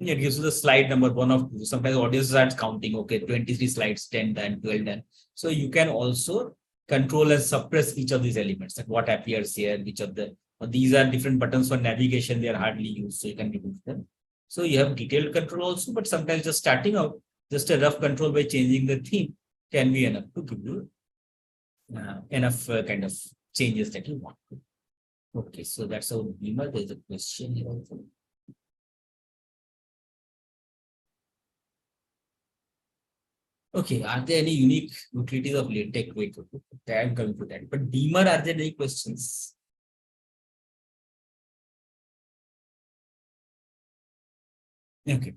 it gives you the slide number 1 of 2. Sometimes audience starts counting, okay, 23 slides, 10 done, 12 done. So you can also control and suppress each of these elements, like what appears here, which of the, these are different buttons for navigation, they are hardly used, so you can remove them. So you have detailed control also, but sometimes just starting out, just a rough control by changing the theme can be enough to give you enough kind of changes that you want. Okay, so that's our Beamer. There's a question here also. Okay, are there any unique utilities of LaTeX? Wait, I'm coming to that. But Beamer, are there any questions? Okay.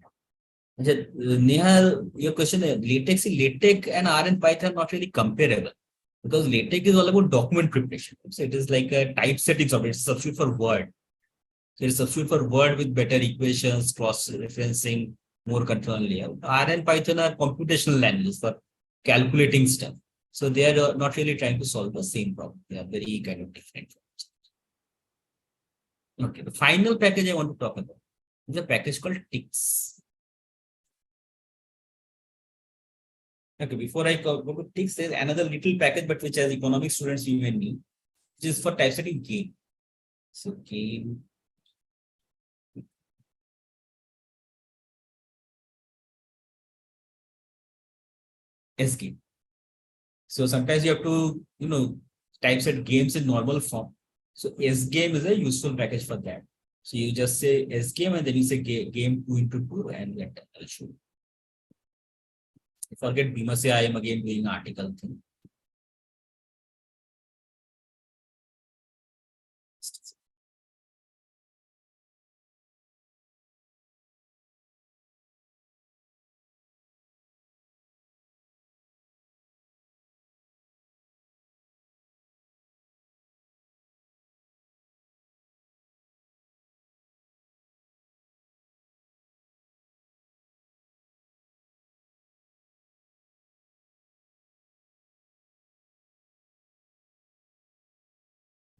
Neha, your question is LaTeX and R and Python are not really comparable because LaTeX is all about document preparation. So it is like a typesetting software. It's a substitute for Word. So it's a substitute for Word with better equations, cross-referencing, more control layout. R and Python are computational languages for calculating stuff. So they are not really trying to solve the same problem. They are very kind of different. Okay, the final package I want to talk about is a package called TICS. Okay, before I go to TICS, there's another little package, but which as economics students you may need, which is for typesetting gain. So gain. S gain. So sometimes you have to, typeset games in normal form. So SGame is a useful package for that. So you just say SGame and then you say game 2 into 2 and let I'll show. Forget Bima say I am again doing article thing.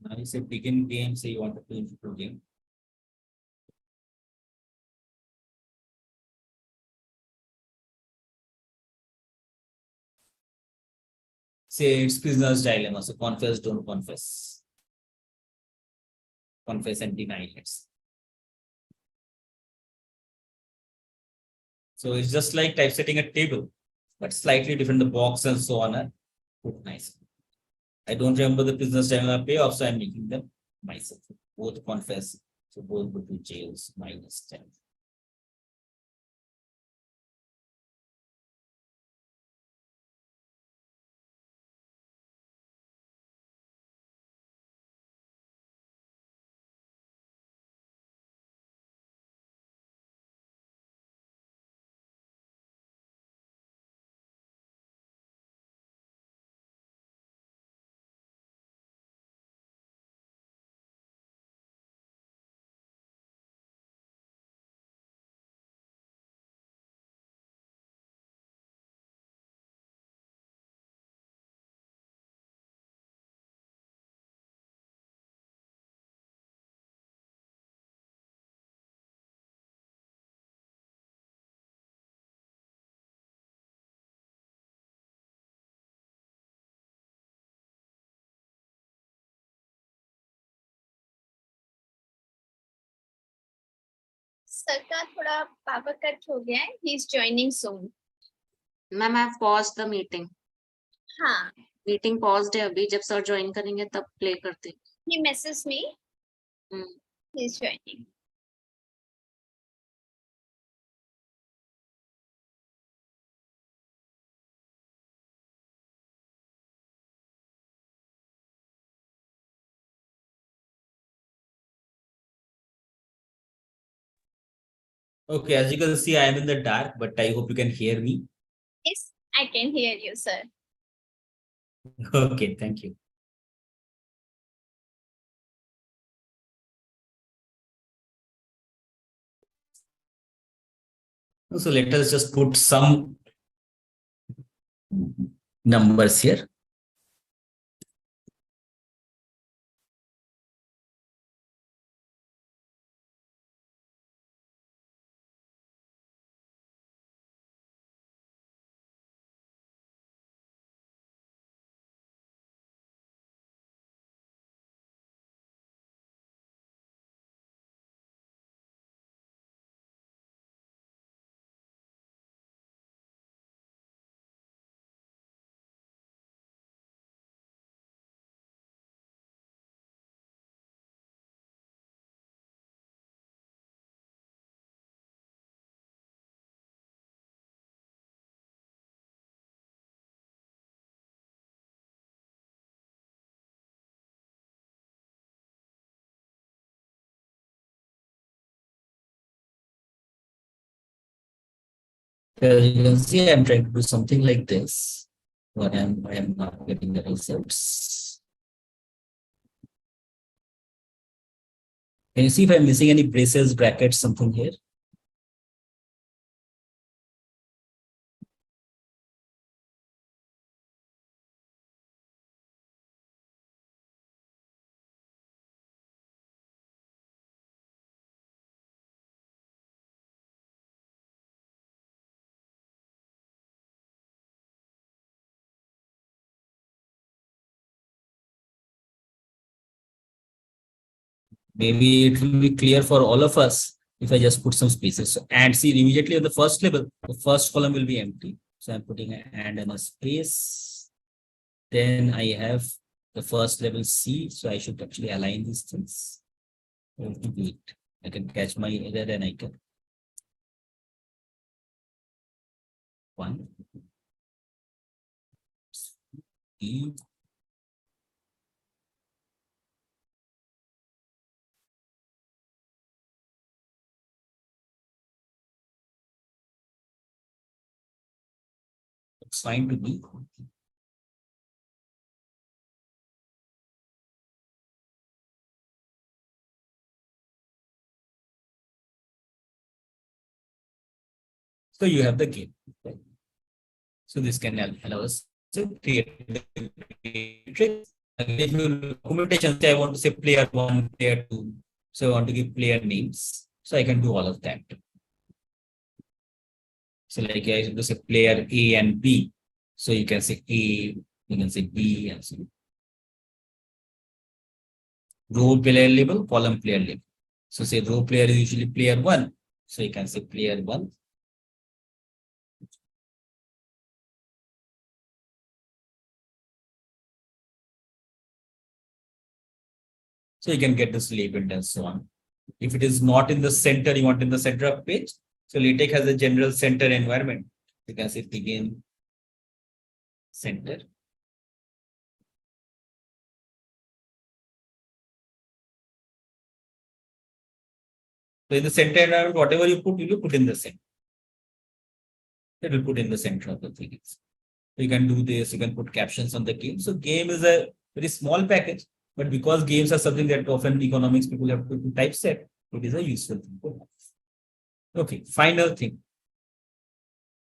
Now you say begin game, say you want to play into game. Say it's prisoner's dilemma. So confess, don't confess. Confess and deny it. So it's just like typesetting a table, but slightly different. The box and so on are put nice. I don't remember the prisoner's dilemma payoff, so I'm making them myself. Both confess. So both would be jails -10. Sir का थोड़ा power cut हो गया है. He is joining soon. Ma'am I pause the meeting. हाँ. Meeting paused है अभी. जब sir join करेंगे तब प्ले करते हैं. He messages me. He is joining. Okay, as you can see, I am in the dark, but I hope you can hear me. Yes, I can hear you, sir. Okay, thank you. So let us just put some numbers here. As you can see, I'm trying to do something like this, but I'm not getting the results. Can you see if I'm missing any braces, brackets, something here? Maybe it will be clear for all of us if I just put some spaces. So, and see immediately on the first level, the first column will be empty. So I'm putting an and a space. Then I have the first level C. So I should actually align these things. I can catch my error and I can 1 E. It's fine to be. So you have the game. Right? So this can allow us to create the tricks. If you documentation, say I want to say player 1, player 2. So I want to give player names. So I can do all of that. So like I want to say player A and B. So you can say A, you can say B, and so row player label, column player label. So say row player is usually player 1. So you can say player 1. So you can get this labeled and so on. If it is not in the center, you want in the center of page. So LaTeX has a general center environment. You can say begin center. So in the center environment, whatever you will put in the center. It will put in the center of the thing. So you can do this, you can put captions on the game. So game is a very small package, but because games are something that often economics people have to typeset, it is a useful thing. Okay, final thing,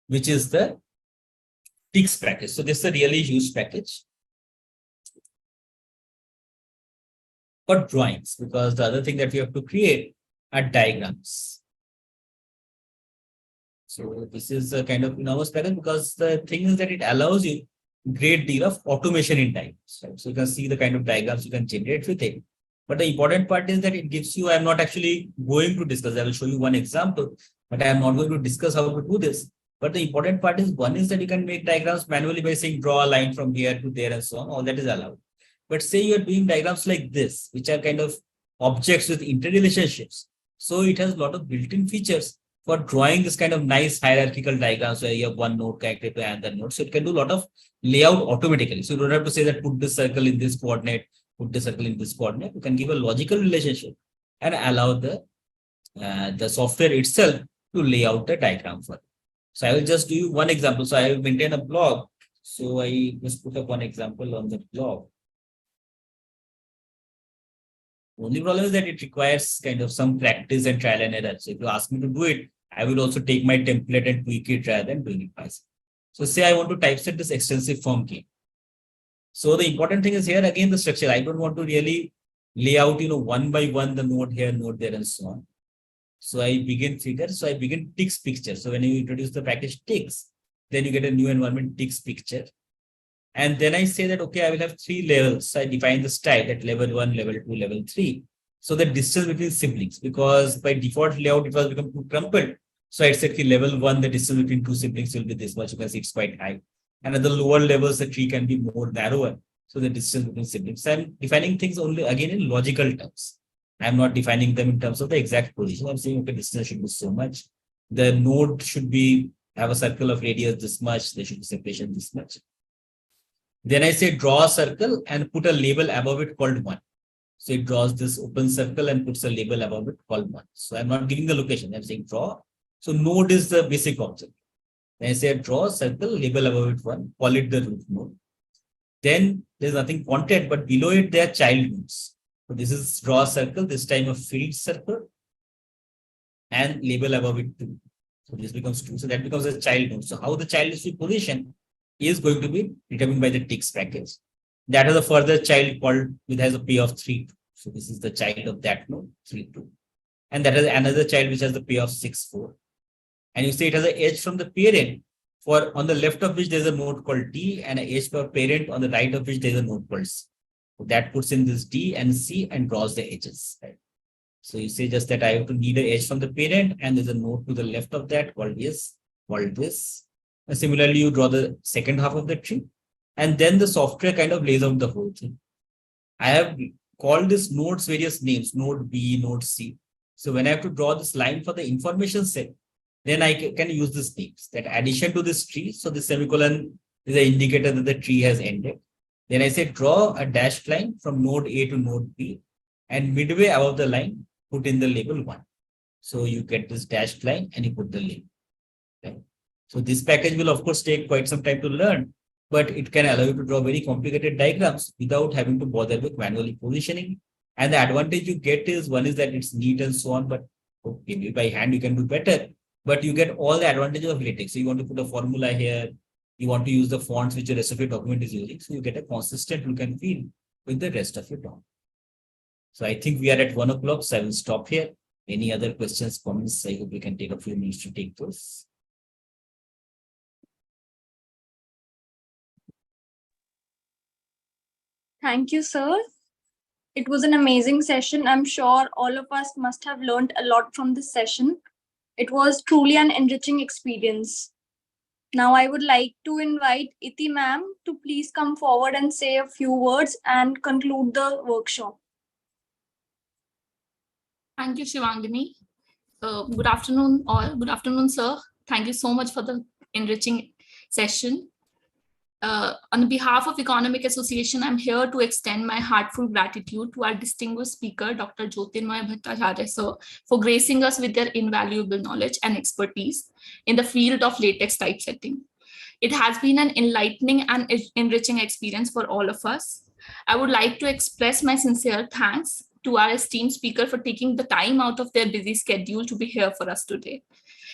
which is the TIX package. So this is a really huge package for drawings, because the other thing that we have to create are diagrams. So this is a kind of enormous package, because the thing is that it allows you great deal of automation in diagrams. Right? So you can see the kind of diagrams you can generate with it. But the important part is that it gives you, I'm not actually going to discuss, I will show you one example, but I am not going to discuss how to do this. But the important part is, one is that you can make diagrams manually by saying draw a line from here to there and so on. All that is allowed. But say you are doing diagrams like this, which are kind of objects with interrelationships. So it has a lot of built-in features for drawing this kind of nice hierarchical diagrams where you have one node connected to another node. So it can do a lot of layout automatically. So you don't have to say that put this circle in this coordinate, put the circle in this coordinate. You can give a logical relationship and allow the software itself to lay out the diagram for it. So I will just do one example. So I will maintain a blog. So I just put up one example on the blog. Only problem is that it requires kind of some practice and trial and error. So if you ask me to do it, I will also take my template and tweak it rather than doing it myself. So say I want to typeset this extensive form game. So the important thing is here again the structure. I don't want to really lay out, one by one the node here, node there, and so on. So I begin figure. So I begin TIX picture. So when you introduce the package TIX, then you get a new environment TIX picture. And then I say that, okay, I will have 3 levels. So I define the style at level 1, level 2, level 3. So the distance between siblings, because by default layout, it was become too crumpled. So I said, okay, level 1, the distance between 2 siblings will be this much. You can see it's quite high. And at the lower levels, the tree can be more narrower. So the distance between siblings. So I'm defining things only again in logical terms. I'm not defining them in terms of the exact position. I'm saying, okay, distance should be so much. The node should have a circle of radius this much. There should be separation this much. Then I say draw a circle and put a label above it called 1. So it draws this open circle and puts a label above it called 1. So I'm not giving the location. I'm saying draw. So node is the basic object. Then I say draw a circle, label above it 1, call it the root node. Then there's nothing content, but below it there are child nodes. So this is draw a circle, this time a filled circle, and label above it 2. So this becomes 2. So that becomes a child node. So how the child is to be positioned is going to be determined by the TIX package. That is a further child called, which has a P of 3. So this is the child of that node, 3, 2. And that is another child which has the P of 6, 4. And you say it has an edge from the parent, for on the left of which there's a node called D, and an edge for parent on the right of which there's a node called C. So that puts in this D and C and draws the edges. Right? So you say just that I have to need an edge from the parent, and there's a node to the left of that called this, called this. And similarly, you draw the second half of the tree, and then the software kind of lays out the whole thing. I have called this nodes various names, node B, node C. So when I have to draw this line for the information set, then I can use these names. That addition to this tree, so the semicolon is an indicator that the tree has ended. Then I say draw a dashed line from node A to node B, and midway above the line, put in the label 1. So you get this dashed line and you put the label. Okay. So this package will of course take quite some time to learn, but it can allow you to draw very complicated diagrams without having to bother with manually positioning. And the advantage you get is, one is that it's neat and so on, but okay, by hand you can do better, but you get all the advantages of LaTex. So you want to put a formula here, you want to use the fonts which the rest of your document is using. So you get a consistent look and feel with the rest of your document. So I think we are at 1 o'clock, so I will stop here. Any other questions, comments? I hope we can take a few minutes to take those. Thank you, sir. It was an amazing session. I'm sure all of us must have learned a lot from this session. It was truly an enriching experience. Now I would like to invite Iti ma'am to please come forward and say a few words and conclude the workshop. Thank you, Shivangini. Good afternoon, all. Good afternoon, sir. Thank you so much for the enriching session. On behalf of Economic Association, I'm here to extend my heartfelt gratitude to our distinguished speaker, Dr. Jyotirmoy Bhattacharya, sir, for gracing us with their invaluable knowledge and expertise in the field of LaTeX typesetting. It has been an enlightening and enriching experience for all of us. I would like to express my sincere thanks to our esteemed speaker for taking the time out of their busy schedule to be here for us today.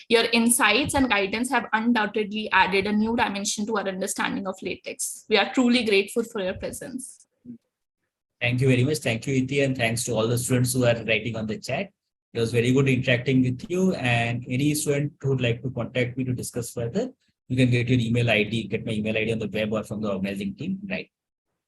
Your insights and guidance have undoubtedly added a new dimension to our understanding of LaTeX. We are truly grateful for your presence. Thank you very much. Thank you, Iti, and thanks to all the students who are writing on the chat. It was very good interacting with you, and any student who would like to contact me to discuss further, you can get your email ID, get my email ID on the web or from the organizing team, right?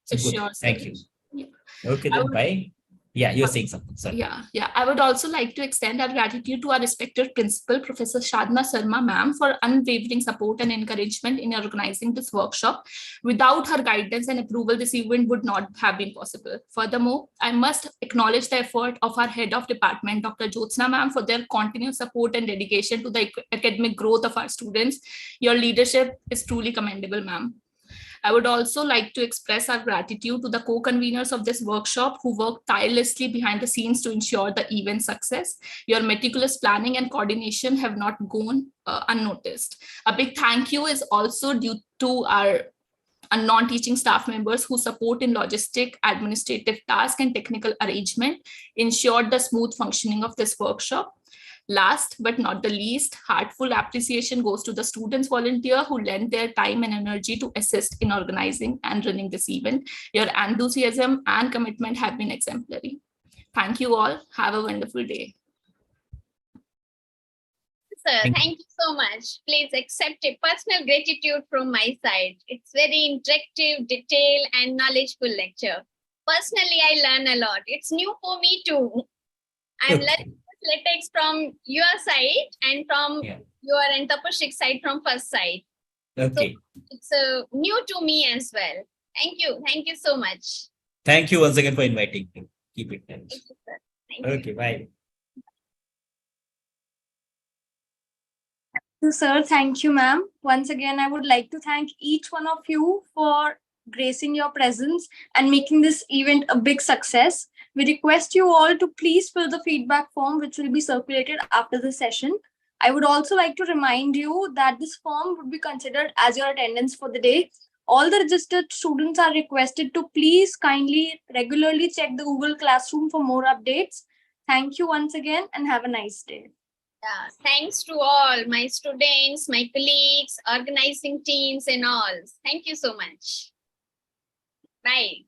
So good. Sure, Thank you. Yeah. Okay, then bye. Yeah, you're saying something. Sorry. Yeah. I would also like to extend our gratitude to our respected principal, Professor Shadna Sharma ma'am, for unwavering support and encouragement in organizing this workshop. Without her guidance and approval, this event would not have been possible. Furthermore, I must acknowledge the effort of our head of department, Dr. Jyotsna ma'am, for their continuous support and dedication to the academic growth of our students. Your leadership is truly commendable, ma'am. I would also like to express our gratitude to the co-conveners of this workshop who worked tirelessly behind the scenes to ensure the event success. Your meticulous planning and coordination have not gone unnoticed. A big thank you is also due to our non-teaching staff members who support in logistic, administrative task and technical arrangement, ensured the smooth functioning of this workshop. Last but not the least, heartful appreciation goes to the students volunteer who lend their time and energy to assist in organizing and running this event. Your enthusiasm and commitment have been exemplary. Thank you all. Have a wonderful day. Sir, thank you so much. Please accept a personal gratitude from my side. It's very interactive, detailed, and knowledgeable lecture. Personally, I learn a lot. It's new for me too. I'm learning LaTeX from your side and from your and Tapashik's side from first side. Okay. So it's new to me as well. Thank you. Thank you so much. Thank you once again for inviting me. Keep it nice. Thank you, sir. Thank Okay, you. bye. Sir, thank you, ma'am. Once again, I would like to thank each one of you for gracing your presence and making this event a big success. We request you all to please fill the feedback form, which will be circulated after the session. I would also like to remind you that this form would be considered as your attendance for the day. All the registered students are requested to please kindly regularly check the Google Classroom for more updates. Thank you once again and have a nice day. Yeah, thanks to all my students, my colleagues, organizing teams and all. Thank you so much. Bye.